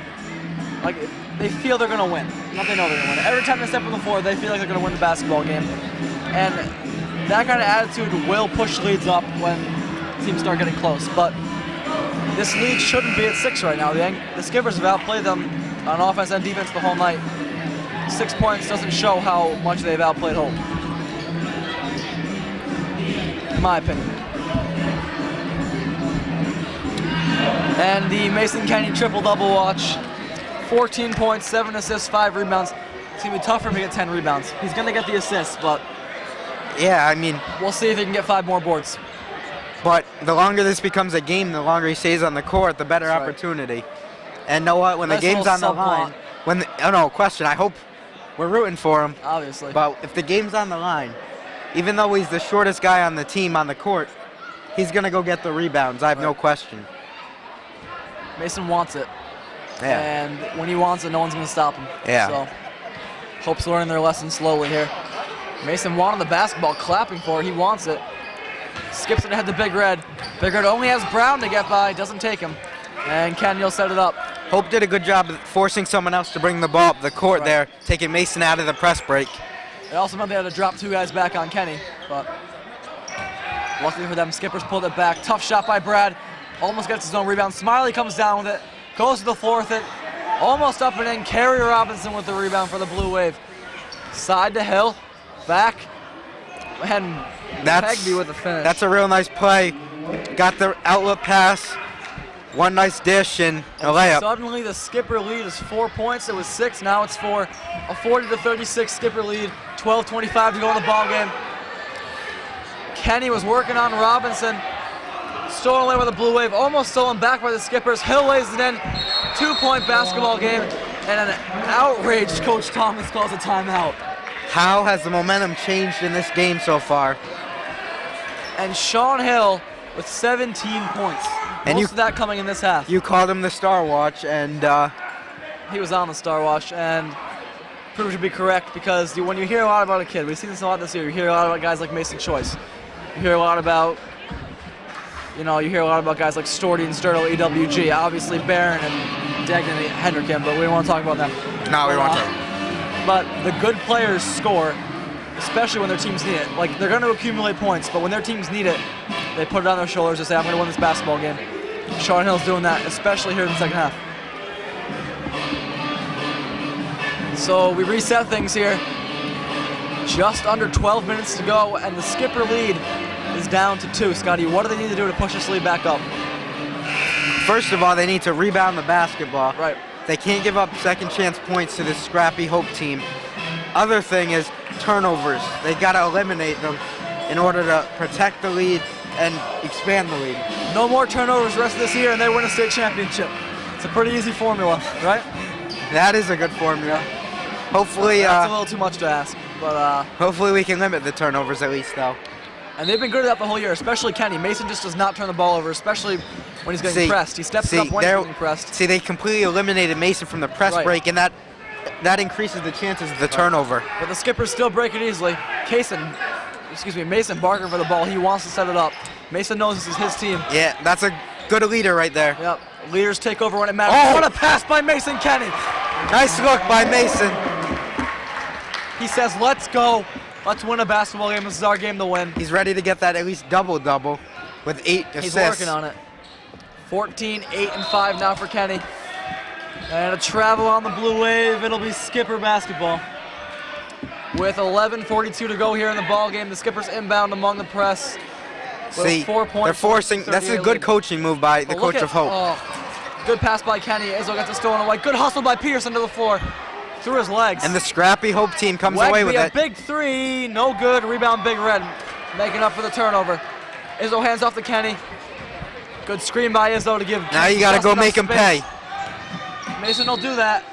Like, they feel they're going to win. Not they know they're going to win. Every time they step on the floor, they feel like they're going to win the basketball game. And that kind of attitude will push leads up when teams start getting close. But this lead shouldn't be at 6 right now. The Skippers have outplayed them on offense and defense the whole night. 6 points doesn't show how much they've outplayed Hope, in my opinion. And the Mason Kenny triple-double watch. 14 points, 7 assists, 5 rebounds. It's going to be tough for him to get 10 rebounds. He's going to get the assists, but yeah, I mean, we'll see if he can get 5 more boards. But the longer this becomes a game, the longer he stays on the court, the better That's opportunity. And know what? When nice the game's on the subplot. line, no question. I hope we're rooting for him. Obviously. But if the game's on the line, even though he's the shortest guy on the team on the court, he's going to go get the rebounds. I have no question. Mason wants it. Yeah. And when he wants it, no one's going to stop him. Yeah. So Hope's learning their lesson slowly here. Mason wanted the basketball, clapping for it. He wants it. Skips it ahead to Big Red. Big Red only has Brown to get by. Doesn't take him. And Kenny will set it up. Hope did a good job of forcing someone else to bring the ball up the court there, taking Mason out of the press break. It also meant they had to drop 2 guys back on Kenny. But luckily for them, Skippers pulled it back. Tough shot by Brad. Almost gets his own rebound. Smiley comes down with it. Goes to the floor with it. Almost up and in. Kerry Robinson with the rebound for the Blue Wave. Side to Hill. Back. And Pegby with the finish. That's a real nice play. Got the outlet pass. One nice dish and a layup. Suddenly the Skipper lead is 4 points. It was 6. Now it's 4. A 40-36 Skipper lead. 12:25 to go in the ball game. Kenny was working on Robinson. Stolen away by the Blue Wave. Almost stolen back by the Skippers. Hill lays it in. 2-point basketball game. And an outraged Coach Thomas calls a timeout. How has the momentum changed in this game so far? And Sean Hill with 17 points. And Most of that coming in this half. You called him the Star Watch, and he was on the Star Watch, and proved to be correct because when you hear a lot about a kid, we've seen this a lot this year. You hear a lot about guys like Mason Choice. You hear a lot about, guys like Storty and Sturtle, EWG. Obviously Barron and Degnan and Hendrickin, but we don't want to talk about them. No, we want to. But the good players score, especially when their teams need it. Like, they're going to accumulate points, but when their teams need it, they put it on their shoulders and say, I'm going to win this basketball game. Sean Hill's doing that, especially here in the second half. So we reset things here. Just under 12 minutes to go, and the Skipper lead is down to 2. Scotty, what do they need to do to push this lead back up? First of all, they need to rebound the basketball. Right. They can't give up second chance points to this scrappy Hope team. Other thing is turnovers. They got to eliminate them in order to protect the lead and expand the lead. No more turnovers the rest of this year, and they win a state championship. It's a pretty easy formula, right? That is a good formula. Hopefully, that's a little too much to ask, but hopefully we can limit the turnovers at least, though. And they've been good at that the whole year, especially Kenny. Mason just does not turn the ball over, especially when he's getting pressed. He steps up when he's getting pressed. See, they completely eliminated Mason from the press break, and that increases the chances of the turnover. But the Skippers still break it easily. Mason Barker for the ball. He wants to set it up. Mason knows this is his team. Yeah, that's a good leader right there. Yep. Leaders take over when it matters. Oh! What a pass by Mason Kenny. Nice look by Mason. He says, let's go. Let's win a basketball game. This is our game to win. He's ready to get that at least double-double with 8 assists. He's working on it. 14, 8, and 5 now for Kenny. And a travel on the Blue Wave. It'll be Skipper basketball. With 11:42 to go here in the ball game, the Skippers inbound among the press. See, they're forcing. That's a good coaching move by the coach of Hope. Oh, good pass by Kenny. Izzo gets a stolen away. Good hustle by Peterson to the floor. Through his legs. And the scrappy Hope team comes away with it. A big 3, no good. Rebound, Big Red, making up for the turnover. Izzo hands off to Kenny. Good screen by Izzo to give. Now you got to go make him pay. Mason will do that.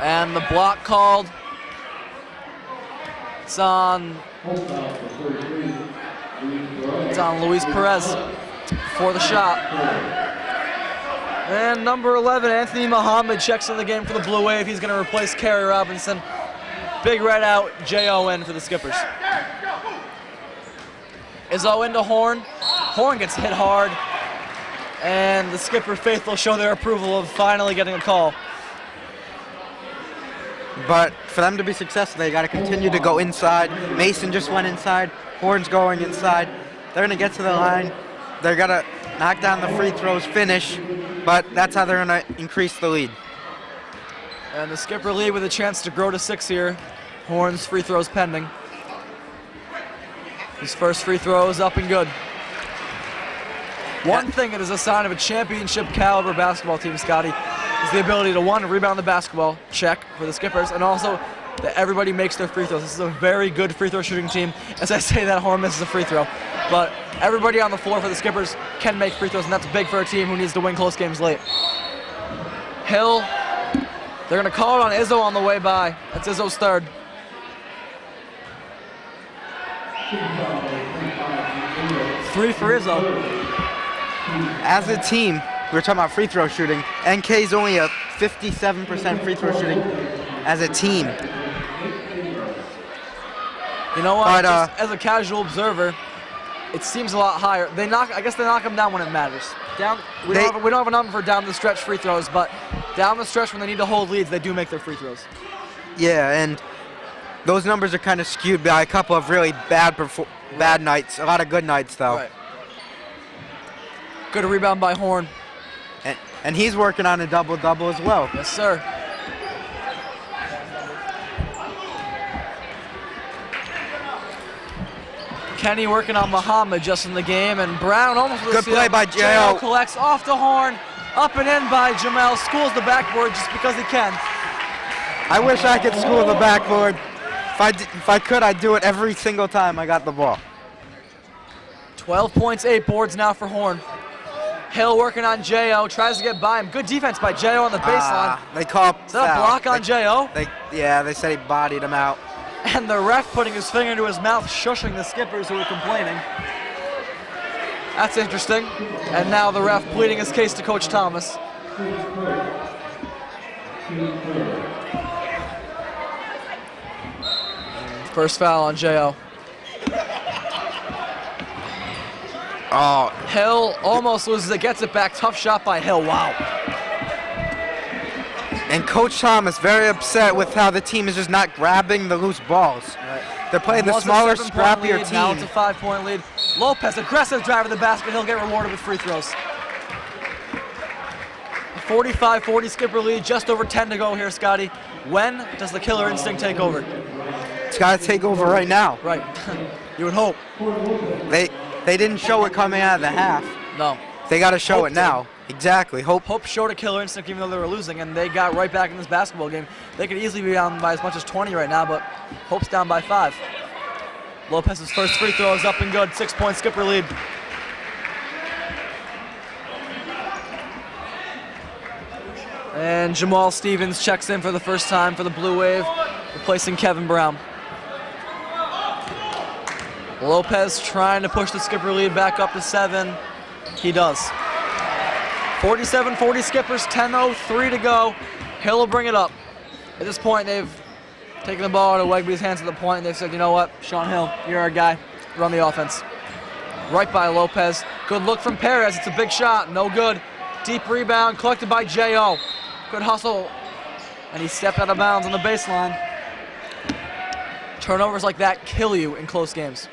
And the block called. It's on Luis Perez for the shot. And number 11, Anthony Muhammad, checks in the game for the Blue Wave. He's going to replace Kerry Robinson. Big Red out, J.O.N. for the Skippers. Izzo into Horn. Horn gets hit hard. And the Skipper faithful show their approval of finally getting a call. But for them to be successful, they got to continue to go inside. Mason just went inside. Horn's going inside. They're going to get to the line. They're going to knock down the free throws, finish. But that's how they're going to increase the lead. And the Skipper lead with a chance to grow to 6 here. Horn's free throws pending. His first free throw is up and good. One thing that is a sign of a championship caliber basketball team, Scotty, is the ability to, 1, rebound the basketball, check for the Skippers, and also that everybody makes their free throws. This is a very good free throw shooting team. As I say that, Horn misses a free throw. But everybody on the floor for the Skippers can make free throws, and that's big for a team who needs to win close games late. Hill, they're going to call it on Izzo on the way by. That's Izzo's third. Three for Izzo. As a team, we were talking about free throw shooting. NK's only a 57% free throw shooting as a team. You know what? Just as a casual observer, it seems a lot higher. I guess they knock them down when it matters. We don't have a number for down the stretch free throws, but down the stretch when they need to hold leads, they do make their free throws. Yeah, and those numbers are kind of skewed by a couple of really bad nights. A lot of good nights, though. Right. Good rebound by Horn. And he's working on a double-double as well. Yes, sir. Kenny working on Muhammad just in the game, and Brown almost with a good play by J.O. Collects off to Horn, up and in by Jamel, schools the backboard just because he can. I wish I could school the backboard. If I could, I'd do it every single time I got the ball. 12 points, 8 boards now for Horn. Hill working on J.O., tries to get by him. Good defense by J.O. on the baseline. They call Is that a block on J.O.? Yeah, they said he bodied him out. And the ref putting his finger into his mouth, shushing the Skippers who were complaining. That's interesting. And now the ref pleading his case to Coach Thomas. First foul on J.O. Oh, Hill almost loses it, gets it back. Tough shot by Hill. Wow. And Coach Thomas very upset with how the team is just not grabbing the loose balls. Right. They're playing the Was a smaller, 7-point scrappier lead, now team. it's a 5-point lead. Lopez, aggressive drive to the basket. He'll get rewarded with free throws. A 45-40 Skipper lead, just over 10 to go here, Scotty. When does the killer instinct take over? It's got to take over right now. Right. You would hope. They didn't show it coming out of the half. No. They got to show Hope it now. Exactly. Hope showed a killer instinct even though they were losing, and they got right back in this basketball game. They could easily be down by as much as 20 right now, but Hope's down by 5. Lopez's first free throw is up and good. 6-point Skipper lead. And Jamal Stevens checks in for the first time for the Blue Wave, replacing Kevin Brown. Lopez trying to push the Skipper lead back up to 7. He does. 47-40 Skippers, 10:03 to go. Hill will bring it up. At this point, they've taken the ball out of Wegby's hands at the point, and they've said, you know what, Sean Hill, you're our guy. Run the offense. Right by Lopez. Good look from Perez. It's a big shot. No good. Deep rebound collected by J.O. Good hustle. And he stepped out of bounds on the baseline. Turnovers like that kill you in close games.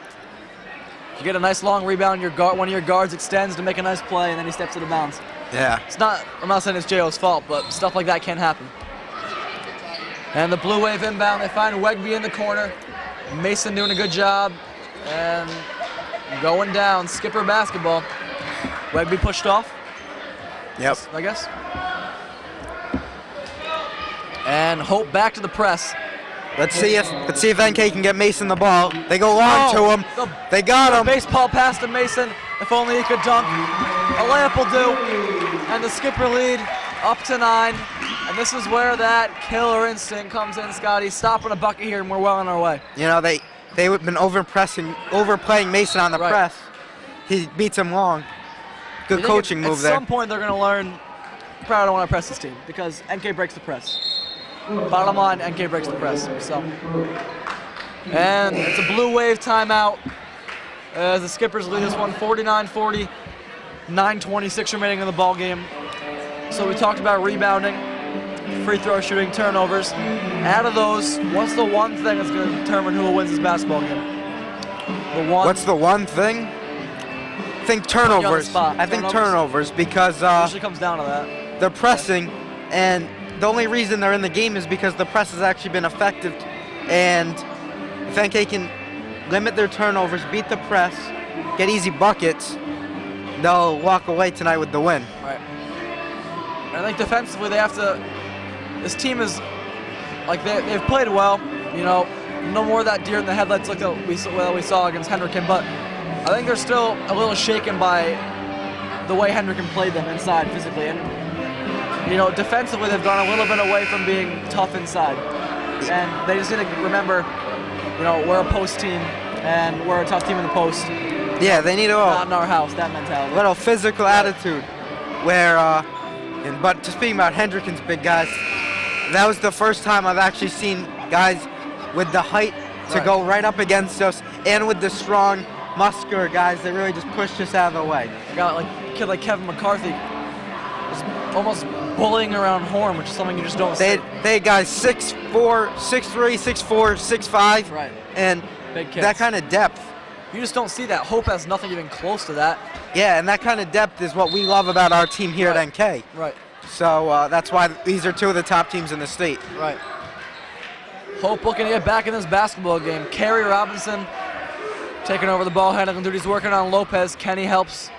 You get a nice long rebound, one of your guards extends to make a nice play, and then he steps out of bounds. Yeah. I'm not saying it's J.O.'s fault, but stuff like that can happen. And the Blue Wave inbound, they find Wegby in the corner. Mason doing a good job. And going down, Skipper basketball. Wegby pushed off. Yep. I guess. And Hope back to the press. Let's see if NK can get Mason the ball. They go long to him. They got him. Baseball pass to Mason. If only he could dunk. A layup will do. And the Skipper lead up to 9. And this is where that killer instinct comes in, Scotty. Stopping a bucket here, and we're well on our way. You know, they've been overplaying Mason on the press. He beats him long. Good coaching move there. At some point, they're going to learn, probably don't want to press this team because NK breaks the press. Bottom line, NK breaks the press. So, and it's a Blue Wave timeout. As the Skippers lead this one 49-40, 9:26 remaining in the ball game. So we talked about rebounding, free throw shooting, turnovers. Out of those, what's the one thing that's going to determine who wins this basketball game? What's the one thing? I think turnovers. I think turnovers because usually comes down to that. They're pressing, and the only reason they're in the game is because the press has actually been effective. And if NK can limit their turnovers, beat the press, get easy buckets, they'll walk away tonight with the win. Right. And I think defensively they have to. This team is like they've played well. You know, no more of that deer in the headlights like we saw against Hendricken, but I think they're still a little shaken by the way Hendricken played them inside physically. And you know, defensively they've gone a little bit away from being tough inside, and they just need to remember, you know, we're a post team and we're a tough team in the post. Yeah, they need not in our house, that mentality. Little physical attitude. Where, but to speaking about Hendricken's big guys, that was the first time I've actually seen guys with the height to go right up against us, and with the strong, muscular guys that really just pushed us out of the way. I got like a kid like Kevin McCarthy, was almost bullying around Horn, which is something you just don't see. They had guys 6'4", 6'3", 6'4", 6'5", right, and big kids. That kind of depth. You just don't see that. Hope has nothing even close to that. Yeah, and that kind of depth is what we love about our team here at NK. Right. So that's why these are two of the top teams in the state. Right. Hope looking to get back in this basketball game. Kerry Robinson taking over the ball handling duties, working on Lopez. Kenny helps.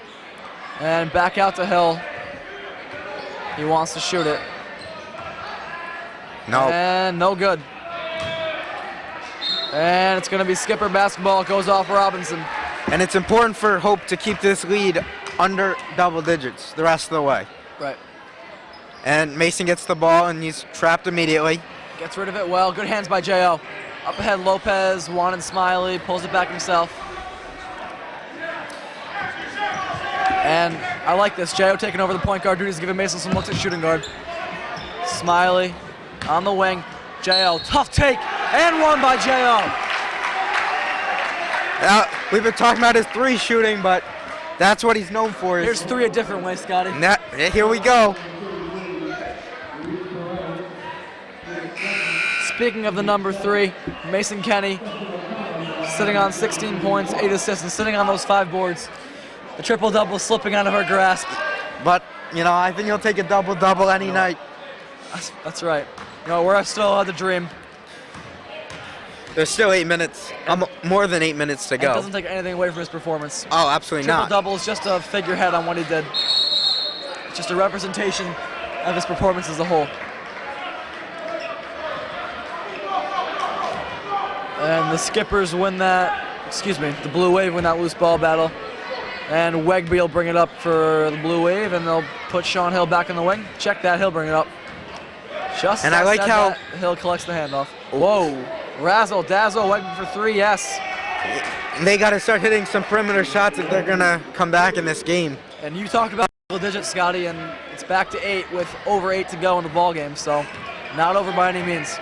And back out to Hill. He wants to shoot it. No. And no good. And it's going to be Skipper basketball. It goes off Robinson. And it's important for Hope to keep this lead under double digits the rest of the way. Right. And Mason gets the ball, and he's trapped immediately. Gets rid of it well. Good hands by J.O. Up ahead, Lopez, Juan and Smiley. Pulls it back himself. And I like this. J.O. taking over the point guard duties, giving Mason some looks at shooting guard. Smiley on the wing. J.O. Tough take. And one by J.O. We've been talking about his three shooting, but that's what he's known for. Here's three a different way, Scotty. Here we go. Speaking of the number 3, Mason Kenny, sitting on 16 points, 8 assists, and sitting on those 5 boards. The triple-double slipping out of her grasp. But, you know, I think he'll take a double-double any night. That's right. You know, we're still allowed to dream. There's still 8 minutes, more than 8 minutes to go. It doesn't take anything away from his performance. Oh, absolutely not. Triple-double is just a figurehead on what he did. It's just a representation of his performance as a whole. And the Skippers win that, the Blue Wave win that loose ball battle. And Wegby will bring it up for the Blue Wave, and they'll put Sean Hill back in the wing. Check that, Hill bring it up. Just and I like how Hill collects the handoff. Whoa, razzle dazzle, Wegby for 3, yes. They got to start hitting some perimeter shots if they're gonna come back in this game. And you talked about double digits, Scotty, and it's back to 8 with over 8 to go in the ball game, so not over by any means.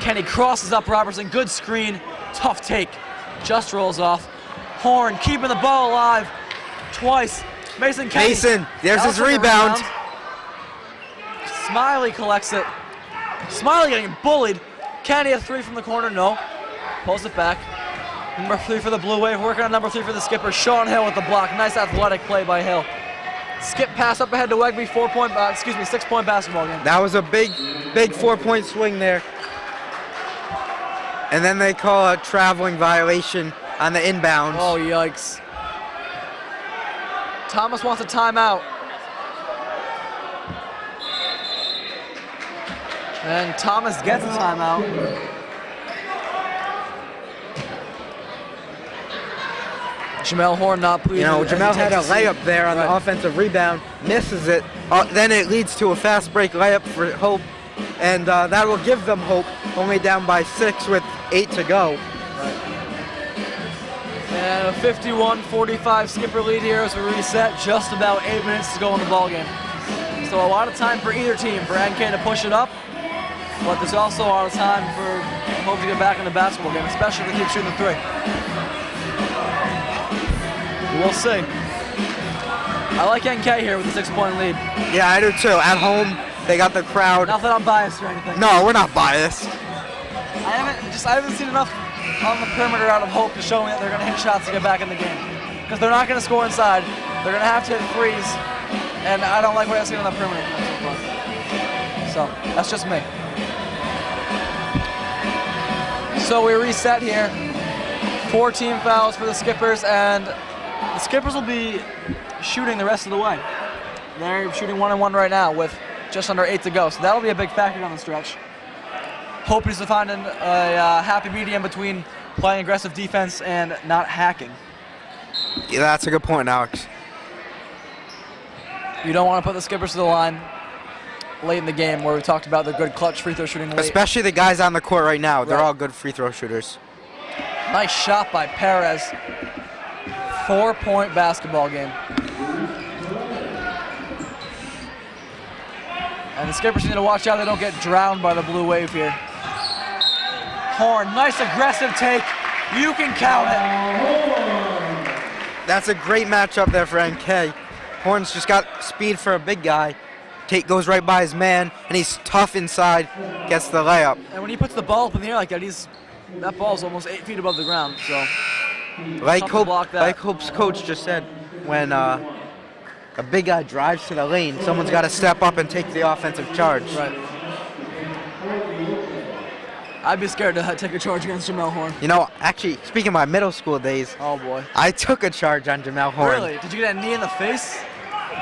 Kenny crosses up Robertson, good screen, tough take, just rolls off. Horn keeping the ball alive twice. Mason Kenny. Mason, there's his rebound. Smiley collects it. Smiley getting bullied. Kenny a 3 from the corner, no. Pulls it back. Number 3 for the Blue Wave, working on number 3 for the Skipper. Sean Hill with the block. Nice athletic play by Hill. Skip pass up ahead to Wegby, 6-point basketball game. That was a big 4-point swing there. And then they call a traveling violation on the inbounds. Oh, yikes. Thomas wants a timeout. And Thomas gets a timeout. Jamel Horn not pleased. You know, Jamel had a layup there on the offensive rebound, misses it. Then it leads to a fast break layup for Hope, and that will give them hope, only down by 6 with 8 to go. And a 51-45 Skipper lead here as we reset. Just about 8 minutes to go in the ballgame. So a lot of time for either team, for NK to push it up, but there's also a lot of time for Hope to get back in the basketball game, especially if they keep shooting the 3. We'll see. I like NK here with a 6-point lead. Yeah, I do too. At home, they got the crowd. Not that I'm biased or anything. No, we're not biased. I haven't seen enough on the perimeter out of Hope to show me that they're going to hit shots to get back in the game. Because they're not going to score inside. They're going to have to hit threes. And I don't like what I've seen on the perimeter so far. So, that's just me. So we reset here. 4 team fouls for the Skippers, and the Skippers will be shooting the rest of the way. They're shooting 1-1 right now with just under 8 to go. So that'll be a big factor down the stretch. Hope is to find a happy medium between playing aggressive defense and not hacking. Yeah, that's a good point, Alex. You don't want to put the Skippers to the line late in the game, where we talked about the good clutch free throw shooting late. Especially the guys on the court right now. They're Right. all good free throw shooters. Nice shot by Perez. 4-point basketball game. And the Skippers need to watch out they don't get drowned by the Blue Wave here. Horn, nice aggressive take. You can count it. That's a great matchup there for NK. Horn's just got speed for a big guy. Tate goes right by his man, and he's tough inside, gets the layup. And when he puts the ball up in the air like that, that ball's almost 8 feet above the ground. So, Like tough to block that. Hope's coach just said, when a big guy drives to the lane, someone's got to step up and take the offensive charge. Right. I'd be scared to take a charge against Jamel Horn. You know, actually, speaking of my middle school days, Oh boy. I took a charge on Jamel Horn. Really? Did you get a knee in the face?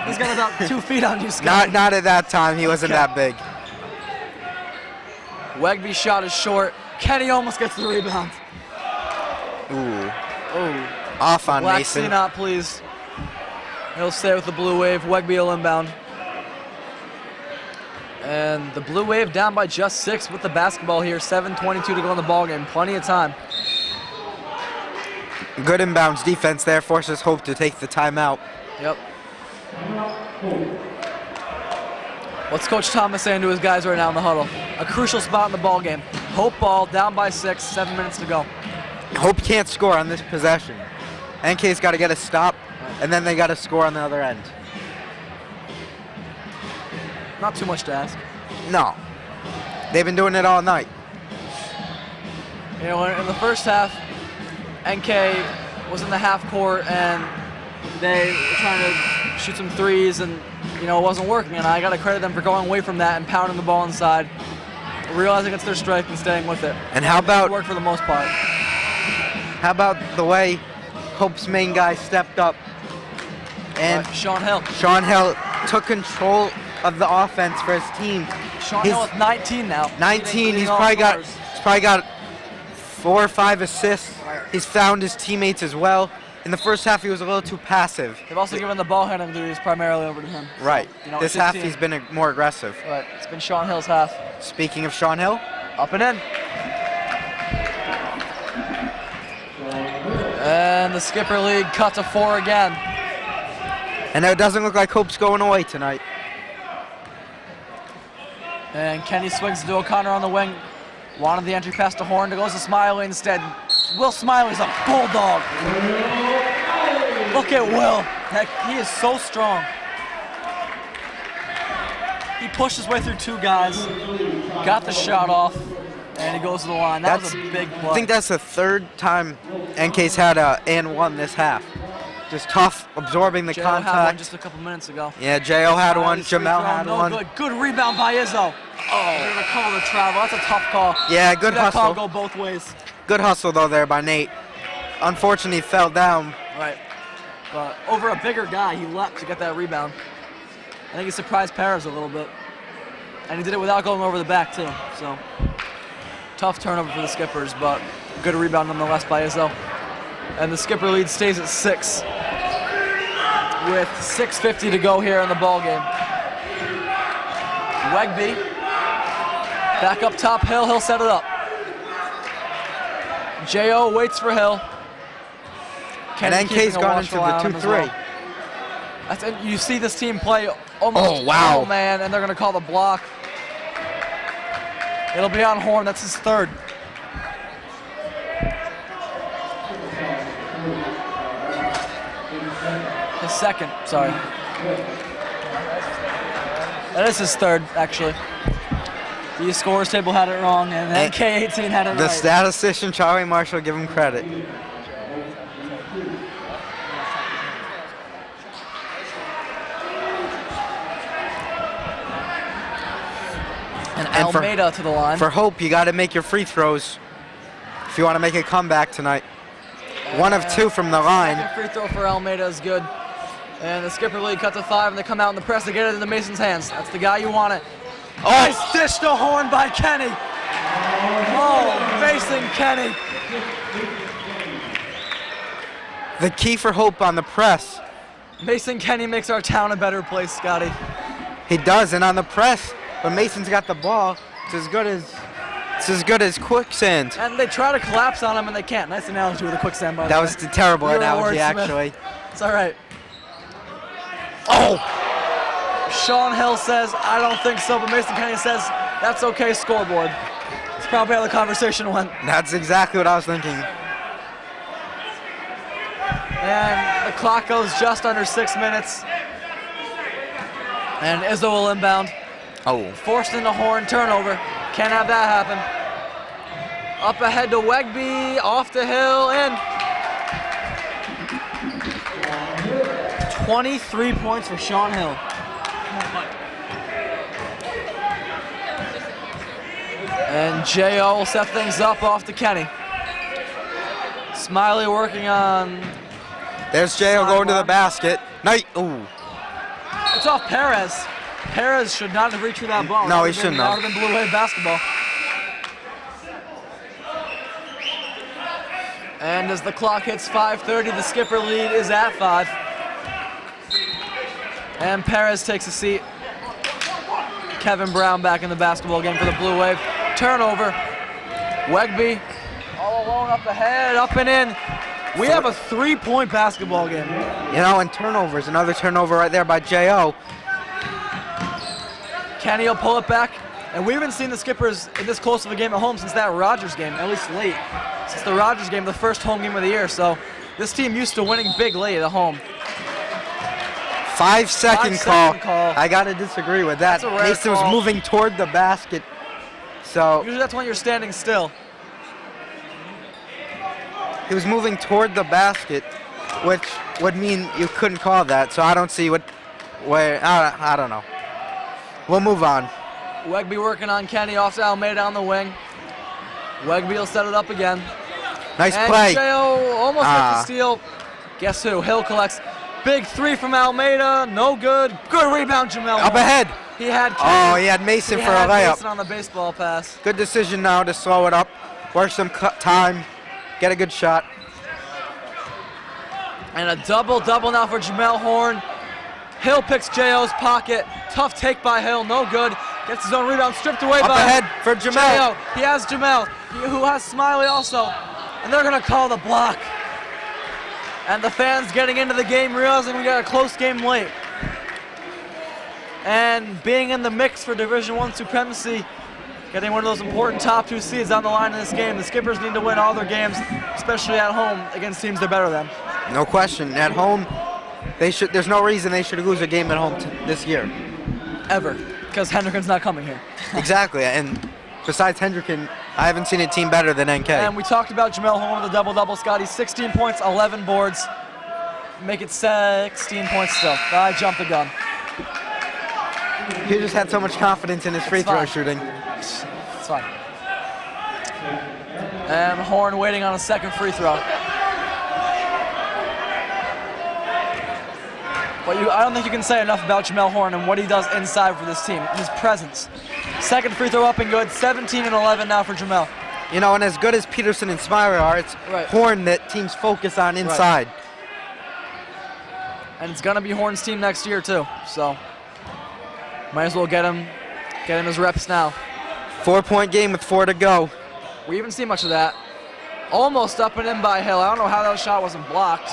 He's got about 2 feet on you, Scott. Not at that time. He wasn't that big. Wegby's shot is short. Kenny almost gets the rebound. Ooh. Oh. Off on Waxy Mason. not pleased. He'll stay with the Blue Wave. Wegby will inbound. And the Blue Wave down by just 6 with the basketball here. 7:22 to go in the ballgame. Plenty of time. Good inbounds defense there. Forces Hope to take the timeout. Yep. What's Coach Thomas saying to his guys right now in the huddle? A crucial spot in the ball game. Hope ball down by 6, 7 minutes to go. Hope can't score on this possession. NK's got to get a stop, and then they got to score on the other end. Not too much to ask. No. They've been doing it all night. You know, in the first half, NK was in the half court and they were trying to shoot some threes and, you know, it wasn't working. And I got to credit them for going away from that and pounding the ball inside, realizing it's their strength and staying with it. And how about it worked for the most part? How about the way Hope's main guy stepped up and Sean Hill. Sean Hill took control of the offense for his team. Sean Hill with 19 now. 19. He's probably got 4 or 5 assists. He's found his teammates as well. In the first half, he was a little too passive. They've also given the ball handling duties primarily over to him. Right. You know, this half, he's been more aggressive. Right. It's been Sean Hill's half. Speaking of Sean Hill, up and in. And the skipper lead cut to 4 again. And it doesn't look like Hope's going away tonight. And Kenny swings to O'Connor on the wing. Wanted the entry pass to Horn. Goes to Smiley instead. Will Smiley's a bulldog. Look at Will. Heck, he is so strong. He pushed his way through 2 guys, got the shot off, and he goes to the line. That was a big play. I think that's the 3rd time NK's had a and 1 this half. Just tough, absorbing the contact. Had one just a couple minutes ago. Yeah, J.O. had one, Jamel had one. Good rebound by Izzo. Oh, they're gonna call the travel. That's a tough call. Yeah, good hustle. That call go both ways. Good hustle though there by Nate. Unfortunately, he fell down. Right. But over a bigger guy, he leapt to get that rebound. I think he surprised Perez a little bit. And he did it without going over the back too. So tough turnover for the Skippers, but good rebound nonetheless by Izzo. And the Skipper lead stays at 6 with 6:50 to go here in the ball game. Wegby back up top. Hill. He'll set it up. J.O. waits for Hill. And NK's gone into the 2-3. Well. You see this team play almost all man, and they're going to call the block. It'll be on Horn. That's his 3rd. His 2nd, sorry. That is his 3rd, actually. The scores table had it wrong, and NK18 had it right. The statistician, Charlie Marshall, give him credit. And Almeida to the line. For Hope, you got to make your free throws if you want to make a comeback tonight. 1 of 2 from the line. Free throw for Almeida is good. And the Skipper lead cut to 5, and they come out in the press to get it into Mason's hands. That's the guy you want it. Oh, nice dish to Horn by Kenny. Oh, Mason Kenny. The key for Hope on the press. Mason Kenny makes our town a better place, Scotty. He does, and on the press, when Mason's got the ball, it's as good as quicksand. And they try to collapse on him, and they can't. Nice analogy with a quicksand, by the way. That was a terrible analogy, actually. It's all right. Oh! Sean Hill says, I don't think so, but Mason Kenny says, that's okay, scoreboard. It's probably how the conversation went. That's exactly what I was thinking. And the clock goes just under 6 minutes. And Izzo will inbound. Oh. Forced into Horn, turnover. Can't have that happen. Up ahead to Wegby, off to Hill, in. 23 points for Sean Hill. And J.O. will set things up off to Kenny. Smiley working on... There's J.O. going to the basket. Ooh. It's off Perez. Perez should not have reached for that ball. No, he shouldn't have. That would have been Blue Wave basketball. And as the clock hits 5:30, the Skipper lead is at 5. And Perez takes a seat. Kevin Brown back in the basketball game for the Blue Wave. Turnover. Wegby all alone up ahead, up and in. We have a 3-point basketball game. You know, and turnovers. Another turnover right there by J.O. Kenny will pull it back. And we haven't seen the Skippers in this close of a game at home since that Rogers game, at least late. Since the Rogers game, the first home game of the year. So this team used to winning big late at home. 5-second call. call. I got to disagree with that. That's a rare Mason was call. moving toward the basket. So Usually that's when you're standing still. he was moving toward the basket, which would mean you couldn't call that. So I don't see I don't know. We'll move on. Wegby working on Kenny, off to Almeida on the wing. Wegby will set it up again. Nice And play. J.O. almost gets the steal. Guess who? Hill collects. Big three from Almeida. No good. Good rebound, Jamel. Up ahead. He had Kenny. Oh, he had Mason for a layup. Mason on the baseball pass. Good decision now to slow it up, work some time, get a good shot. And a double-double now for Jamel Horn. Hill picks J.O.'s pocket. Tough take by Hill. No good. Gets his own rebound stripped away Up by ahead for Jamel. J.O. He has Jamel, who has Smiley also. And they're going to call the block. And the fans getting into the game, realizing we got a close game late. And being in the mix for Division I supremacy, getting one of those important top 2 seeds on the line in this game. The Skippers need to win all their games, especially at home against teams they're better than. No question. At home, there's no reason they should lose a game at home this year. Ever. Because Hendricken's not coming here. Exactly. And besides Hendricken, I haven't seen a team better than NK. And we talked about Jamel Horn with a double-double, Scotty. 16 points, 11 boards. Make it 16 points still. I jumped the gun. He just had so much confidence in his free throw shooting. It's fine. And Horn waiting on a second free throw. But I don't think you can say enough about Jamel Horn and what he does inside for this team. His presence. Second free throw up and good. 17 and 11 now for Jamel. You know, and as good as Peterson and Smiley are, it's Horn that teams focus on inside. Right. And it's gonna be Horn's team next year too. So might as well get him his reps now. 4-point game with 4 to go. We haven't seen much of that. Almost up and in by Hill. I don't know how that shot wasn't blocked.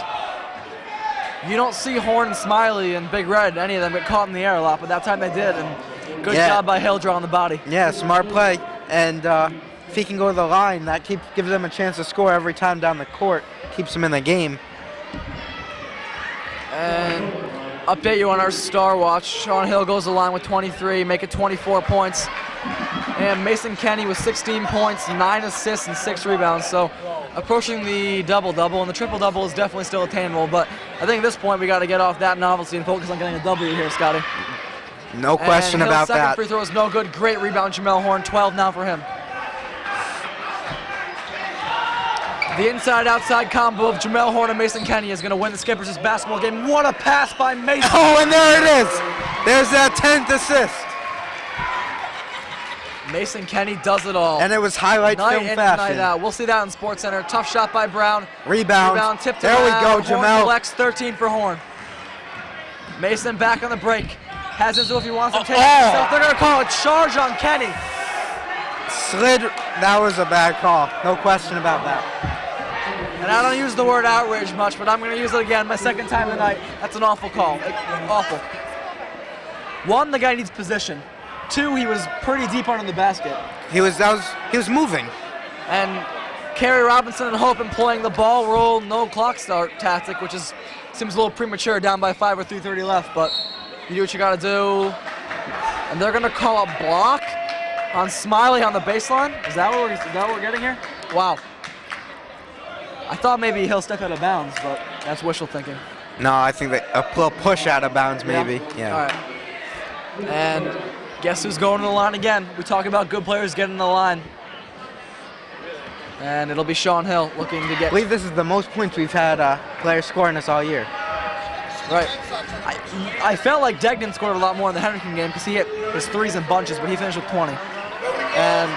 You don't see Horn and Smiley and Big Red, any of them get caught in the air a lot, but that time they did, and good job by Hill drawing the body. Yeah, smart play. And if he can go to the line, that gives them a chance to score every time down the court, keeps them in the game. And update you on our Star Watch. Sean Hill goes to the line with 23, make it 24 points. And Mason Kenny with 16 points, 9 assists, and 6 rebounds. So approaching the double-double, and the triple-double is definitely still attainable. But I think at this point we got to get off that novelty and focus on getting a W here, Scotty. No question about second that. Free throw is no good. Great rebound, Jamel Horn. 12 now for him. The inside-outside combo of Jamel Horn and Mason Kenny is going to win the Skippers' this basketball game. What a pass by Mason. Oh, and there it is. There's that 10th assist. Mason Kenny does it all. And it was highlight night film in, fashion. night out. We'll see that in Sports Center. Tough shot by Brown. Rebound. Tipped there around. We go, Horn Jamel. collects 13 for Horn. Mason back on the break. Has his if he wants to take it himself. They're going to call a charge on Kenny. Slid. That was a bad call. No question about that. And I don't use the word outrage much, but I'm going to use it again. My second time tonight. That's an awful call. Awful. 1, the guy needs position. 2, he was pretty deep under the basket. He was moving. And Kerry Robinson and Hope employing the ball roll, no clock start tactic, which seems a little premature, down by 5 with 3:30 left, but you do what you got to do. And they're going to call a block on Smiley on the baseline. Is that what we're getting here? Wow. I thought maybe he'll step out of bounds, but that's wishful thinking. No, I think that a little push out of bounds maybe. Yeah. All right. And guess who's going to the line again? We talk about good players getting the line. And it'll be Sean Hill looking to get... I believe this is the most points we've had players scoring us all year. Right. I felt like Degnan scored a lot more in the Hendricken game because he hit his threes in bunches, but he finished with 20. And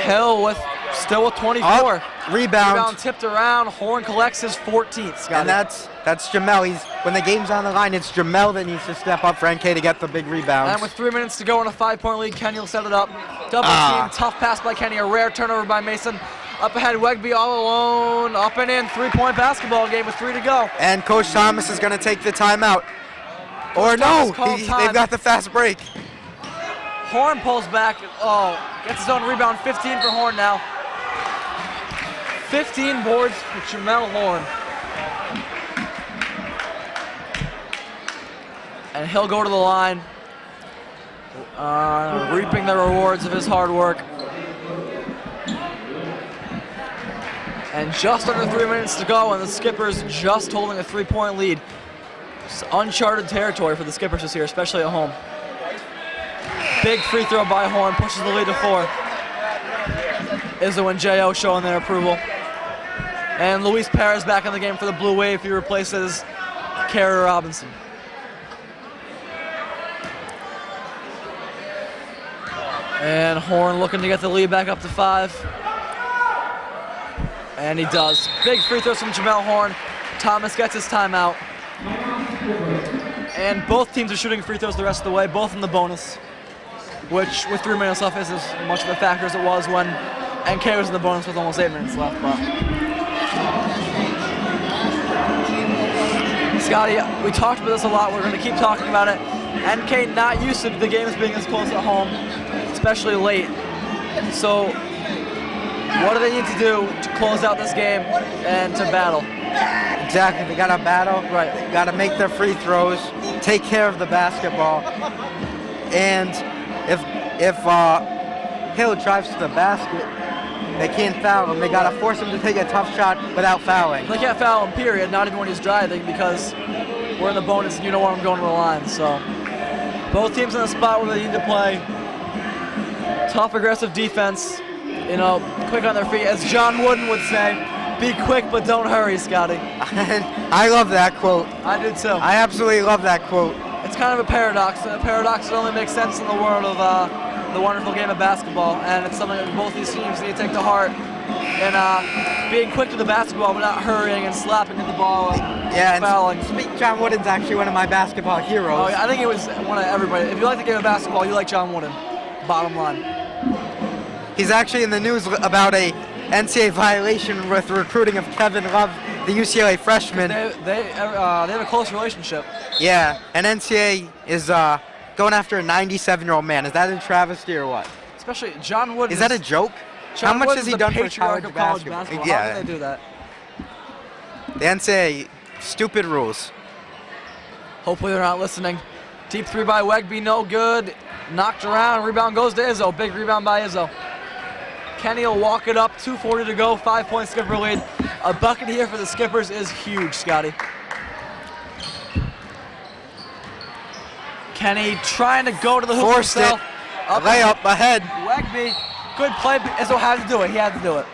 Hill still with 24. Rebound tipped around. Horn collects his 14th. Scotty. And that's Jamel. When the game's on the line, it's Jamel that needs to step up for NK to get the big rebounds. And with 3 minutes to go in a 5-point lead, Kenny will set it up. Double team, tough pass by Kenny, a rare turnover by Mason. Up ahead, Wegby all alone, up and in, 3-point basketball game with 3 to go. And Coach Thomas is going to take the timeout. Or no, they've got the fast break. Horn pulls back, gets his own rebound, 15 for Horn now. 15 boards for Jamel Horn. And he'll go to the line. reaping the rewards of his hard work. And just under 3 minutes to go, and the Skippers just holding a 3-point lead. It's uncharted territory for the Skippers this year, especially at home. Big free throw by Horn, pushes the lead to 4. Izzo and J.O. showing their approval. And Luis Perez back in the game for the Blue Wave. He replaces Kerry Robinson. And Horn looking to get the lead back up to 5. And he does. Big free throws from Jamel Horn. Thomas gets his timeout. And both teams are shooting free throws the rest of the way, both in the bonus, which with 3 minutes left isn't as much of a factor as it was when NK was in the bonus with almost 8 minutes left. But Scotty, we talked about this a lot. We're going to keep talking about it. NK not used to the games being as close at home, especially late. So what do they need to do to close out this game and to battle? Exactly, they gotta battle. Right. They gotta make their free throws, take care of the basketball, and if Hill drives to the basket, they can't foul him. They gotta force him to take a tough shot without fouling. They can't foul him, period, not even when he's driving, because we're in the bonus and you don't want him going to the line. So both teams in a spot where they need to play tough, aggressive defense, quick on their feet. As John Wooden would say, be quick but don't hurry, Scotty. I love that quote. I do too. I absolutely love that quote. It's kind of a paradox. A paradox that only makes sense in the world of the wonderful game of basketball, and it's something that both these teams need to take to heart. And being quick to the basketball but not hurrying and slapping at the ball and fouling. John Wooden's actually one of my basketball heroes. Oh, yeah, I think it was one of everybody. If you like the game of basketball, you like John Wooden. Bottom line. He's actually in the news about a NCAA violation with recruiting of Kevin Love, the UCLA freshman. They have a close relationship. Yeah, and NCAA is going after a 97-year-old man. Is that a travesty or what? Especially John Wooden. Is that a joke? John How much Wooden's has he done for patriarch college of college basketball? basketball? How can they do that? The NCAA, stupid rules. Hopefully they're not listening. Deep three by Wegby, no good. Knocked around, rebound goes to Izzo. Big rebound by Izzo. Kenny will walk it up, 2:40 to go, 5-point Skipper lead. A bucket here for the Skippers is huge, Scotty. Kenny trying to go to the hoop Forced himself. it. Layup ahead. Wegby, good play. Izzo had to do it. He had to do it.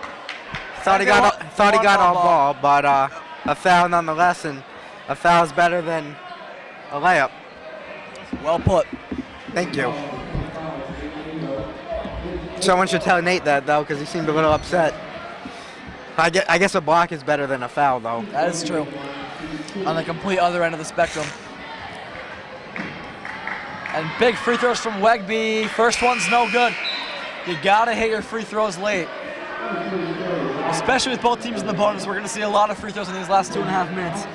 Thought he got on ball, but a foul nonetheless, and a foul is better than a layup. Well put. Thank you. Someone should tell Nate that, though, because he seemed a little upset. I guess a block is better than a foul, though. That is true. On the complete other end of the spectrum. And big free throws from Wegby. First one's no good. You gotta hit your free throws late. Especially with both teams in the bonus, we're gonna see a lot of free throws in these last 2.5 minutes.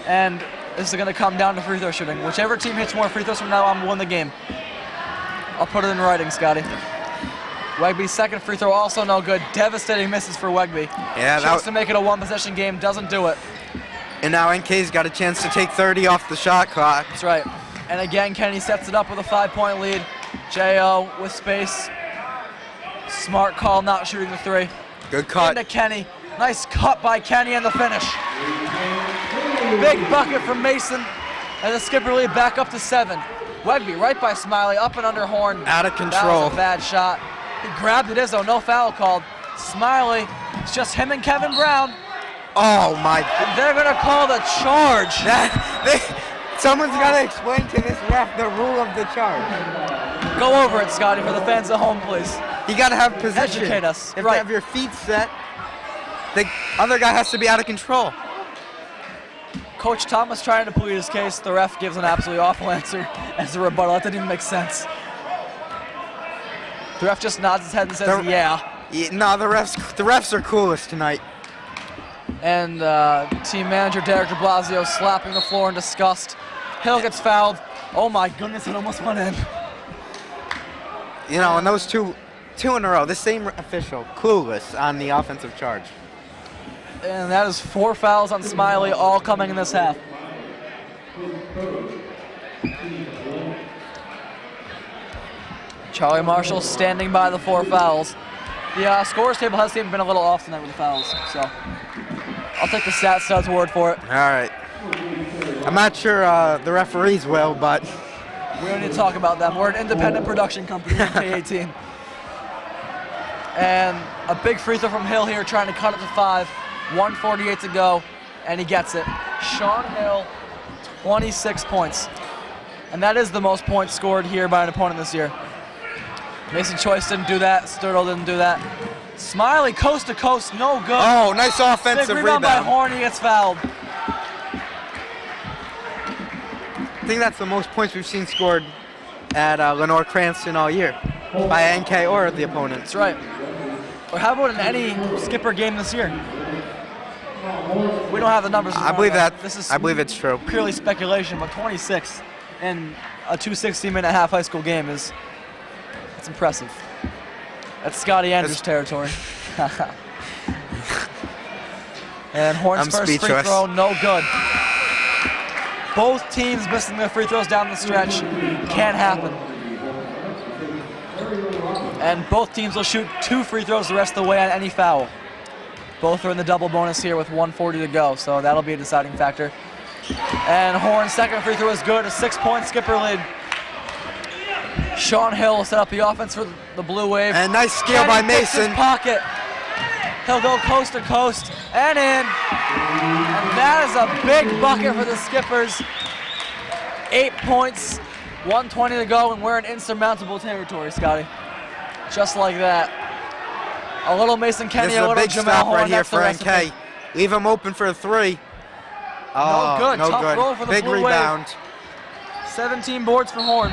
And this is gonna come down to free throw shooting. Whichever team hits more free throws from now on will win the game. I'll put it in writing, Scotty. Wegby's second free throw also no good. Devastating misses for Wegby. Yeah, Chance to make it a one-possession game, doesn't do it. And now NK's got a chance to take 30 off the shot clock. That's right. And again, Kenny sets it up with a 5-point lead. J.O. with space. Smart call, not shooting the three. Good cut. Into Kenny. Nice cut by Kenny and the finish. Big bucket from Mason. And the Skipper lead back up to 7. Wegby right by Smiley, up and under Horn. Out of control. That was a bad shot. He grabbed it, Izzo, no foul called. Smiley, it's just him and Kevin Brown. Oh my. And they're gonna call the charge. Someone's gotta explain to this ref the rule of the charge. Go over it, Scotty, for the fans at home, please. You gotta have position. Educate us. If Right. you have your feet set, the other guy has to be out of control. Coach Thomas trying to plead his case. The ref gives an absolutely awful answer as a rebuttal. That didn't even make sense. The ref just nods his head and says, yeah. No, the refs are coolest tonight. And team manager Derek de Blasio slapping the floor in disgust. Hill gets fouled. Oh my goodness, it almost went in. You know, and those two in a row, the same official, clueless on the offensive charge. And that is 4 fouls on Smiley, all coming in this half. Charlie Marshall standing by the 4 fouls. The scores table has been a little off tonight with the fouls, so I'll take the stat stud's word for it. All right. I'm not sure the referees will, but we don't need to talk about them. We're an independent production company in K18. And a big free throw from Hill here, trying to cut it to 5. 1:48 to go, and he gets it. Sean Hill, 26 points. And that is the most points scored here by an opponent this year. Mason Choice didn't do that. Sturtle didn't do that. Smiley, coast to coast, no good. Oh, nice offensive big rebound by rebound. Horn, he gets fouled. I think that's the most points we've seen scored at Lenore Cranston all year by NK or the opponent. That's right. Or how about in any Skipper game this year? We don't have the numbers. I believe that. This is I believe it's true. Purely speculation, but 26 in a 260-minute half high school game it's impressive. That's Scotty Andrews territory. And Horn's first free throw, no good. Both teams missing their free throws down the stretch. Can't happen. And both teams will shoot 2 free throws the rest of the way on any foul. Both are in the double bonus here with 1:40 to go, so that'll be a deciding factor. And Horn's second free throw is good, a 6-point Skipper lead. Sean Hill will set up the offense for the Blue Wave. And nice steal by Mason. His pocket. He'll go coast to coast and in. And that is a big bucket for the Skippers. 8 points, 1:20 to go, and we're in insurmountable territory, Scotty. Just like that. A little Mason Kenny, a little big Jamel stop Horn. right here That's the for recipe. NK. Leave him open for a 3. No good. No Tough good. roll for the Big Blue rebound. Wave. 17 boards for Horn.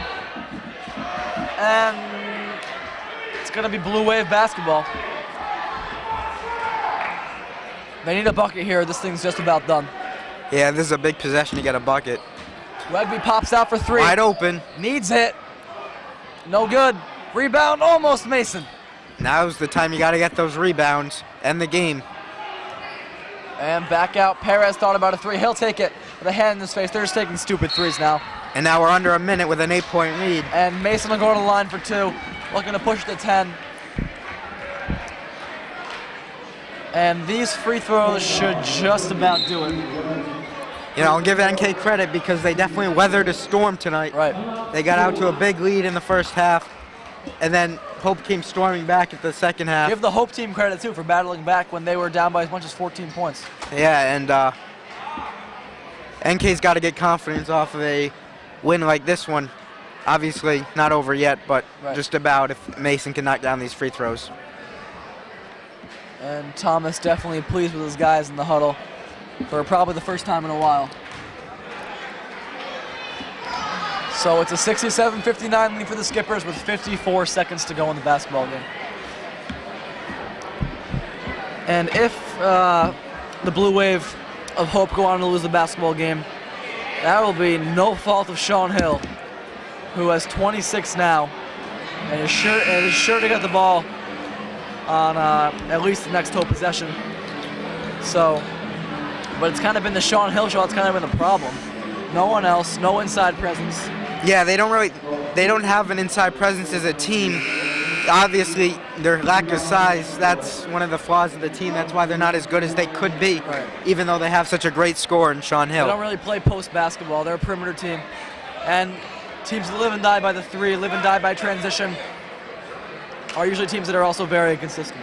And it's going to be Blue Wave basketball. They need a bucket here. This thing's just about done. Yeah, this is a big possession to get a bucket. Rugby pops out for 3. Wide open. Needs it. No good. Rebound, almost Mason. Now's the time you got to get those rebounds. End the game. And back out. Perez thought about a 3. He'll take it with a hand in his face. They're just taking stupid 3s now. And now we're under a minute with an 8-point lead. And Mason will go to the line for 2. Looking to push to 10. And these free throws should just about do it. You know, I'll give NK credit because they definitely weathered a storm tonight. Right. They got out to a big lead in the first half, and then Hope came storming back at the second half. Give the Hope team credit, too, for battling back when they were down by as much as 14 points. Yeah, and NK's got to get confidence off of a win like this one. Obviously, not over yet, but just about if Mason can knock down these free throws. And Thomas definitely pleased with his guys in the huddle for probably the first time in a while. So it's a 67-59 lead for the Skippers with 54 seconds to go in the basketball game. And if the Blue Wave of Hope go on to lose the basketball game, that will be no fault of Sean Hill, who has 26 now, and is sure to get the ball on at least the next Hope possession. So, but it's kind of been the Sean Hill show. It's kind of been the problem. No one else, no inside presence. Yeah, they don't have an inside presence as a team. Obviously, their lack of size, that's one of the flaws of the team. That's why they're not as good as they could be, even though they have such a great scorer in Sean Hill. They don't really play post basketball. They're a perimeter team. And teams that live and die by the 3, live and die by transition, are usually teams that are also very inconsistent.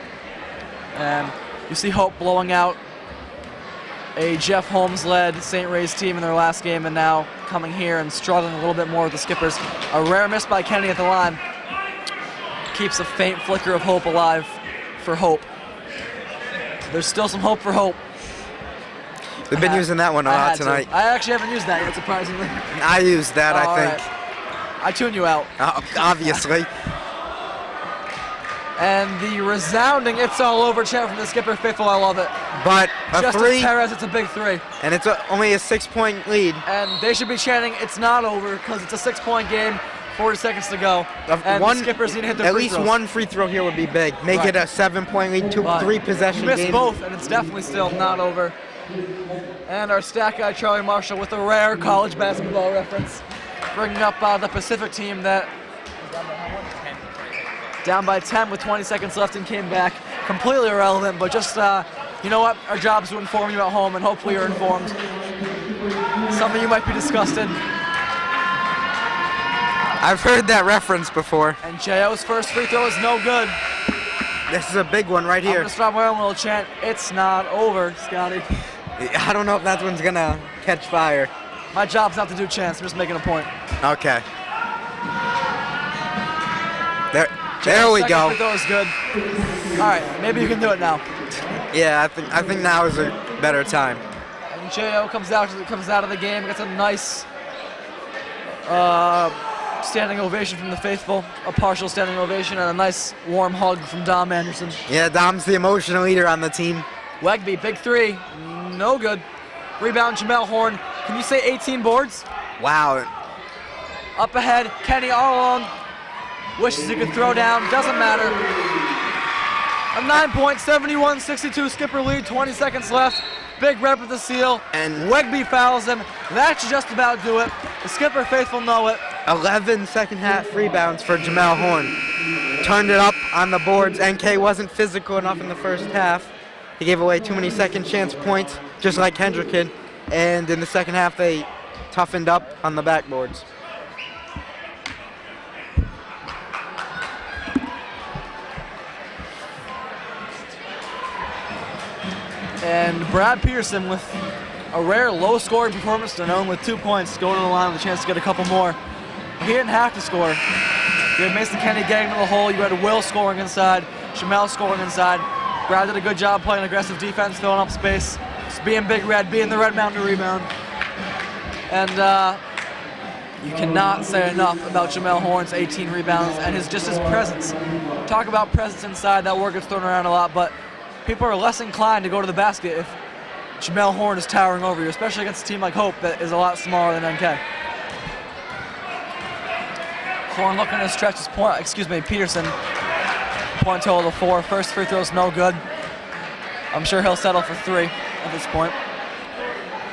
And you see Hope blowing out a Jeff Holmes-led St. Ray's team in their last game, and now coming here and struggling a little bit more with the Skippers. A rare miss by Kennedy at the line keeps a faint flicker of hope alive for Hope. There's still some hope for Hope. We've been using that one a lot tonight. I actually haven't used that yet, surprisingly. I used that, I think. Right. I tune you out. Obviously. And the resounding "It's All Over" chant from the Skipper faithful, I love it. But a Justice 3, Perez, it's a big 3. and it's only a 6-point lead. And they should be chanting "It's not over" because it's a 6-point game, 40 seconds to go. And the Skippers need to hit their at free least throws. one free throw here would be big. Make it a 7-point lead, 3 possession game. game. Both, and it's definitely still not over. And our stat guy Charlie Marshall with a rare college basketball reference, bringing up the Pacific team that down by 10 with 20 seconds left and came back. Completely irrelevant, but just, you know what? Our job is to inform you at home, and hopefully you're informed. Some of you might be disgusted. I've heard that reference before. And J.O.'s first free throw is no good. This is a big one right I'm here. gonna start my own little chant. It's not over, Scotty. I don't know if that one's gonna catch fire. My job's not to do chants. I'm just making a point. Okay. There J.O.'s we second go. free throw is good. All right, maybe you can do it now. Yeah, I think now is a better time. And J.O. comes out of the game, gets a nice standing ovation from the faithful, a partial standing ovation, and a nice warm hug from Dom Anderson. Yeah, Dom's the emotional leader on the team. Wegby, big three, no good. Rebound, Jamel Horn. Can you say 18 boards? Wow. Up ahead, Kenny all alone. Wishes he could throw down, doesn't matter. A 9-point, 71-62 skipper lead, 20 seconds left. Big rep with the seal, And Wegby fouls him. That should just about do it. The skipper faithful know it. 11 second half rebounds for Jamel Horn. Turned it up on the boards. NK wasn't physical enough in the first half. He gave away too many second chance points, just like Hendricken. And in the second half, they toughened up on the backboards. And Brad Pearson with a rare low-scoring performance to known with 2 points, going to the line with a chance to get a couple more. He didn't have to score. You had Mason Kenny getting to the hole. You had Will scoring inside, Jamel scoring inside. Brad did a good job playing aggressive defense, filling up space, just being Big Red, being the Red Mountain rebound. And you cannot say enough about Jamel Horn's 18 rebounds and his presence. Talk about presence inside. That word gets thrown around a lot, but people are less inclined to go to the basket if Jamel Horn is towering over you, especially against a team like Hope that is a lot smaller than NK. Horn looking to stretch his point, Peterson. Point total of 4. First free throw's no good. I'm sure he'll settle for 3 at this point.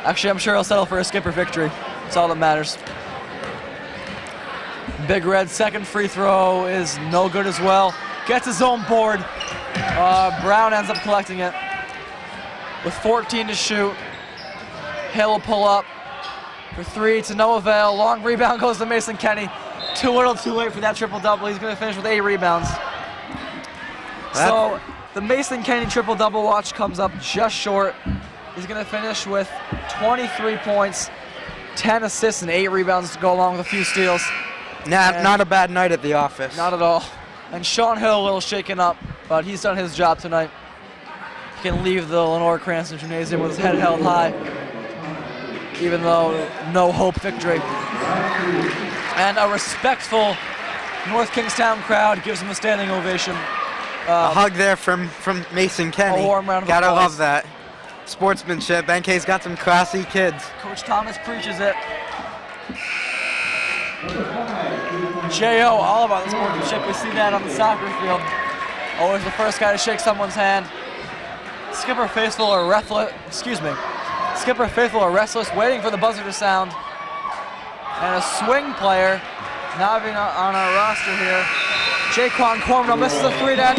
Actually, I'm sure he'll settle for a skipper victory. That's all that matters. Big Red's second free throw is no good as well. Gets his own board. Brown ends up collecting it. With 14 to shoot, Hill will pull up for 3 to no avail. Long rebound goes to Mason Kenny. Too little, too late for that triple-double. He's going to finish with 8 rebounds. So the Mason Kenny triple-double watch comes up just short. He's going to finish with 23 points, 10 assists, and 8 rebounds to go along with a few steals. Not a bad night at the office. Not at all. And Sean Hill a little shaken up, but he's done his job tonight. He can leave the Lenore Cranston Gymnasium with his head held high, even though no Hope victory. And a respectful North Kingstown crowd gives him a standing ovation. A hug there from Mason Kenny. A warm round of Gotta applause. love that. Sportsmanship. NK's got some classy kids. Coach Thomas preaches it. J.O. all about the sportsmanship. We see that on the soccer field. Always the first guy to shake someone's hand. Skipper Faithful are restless, waiting for the buzzer to sound. And a swing player, not even on our roster here. Jaquan Cormano misses a 3 to end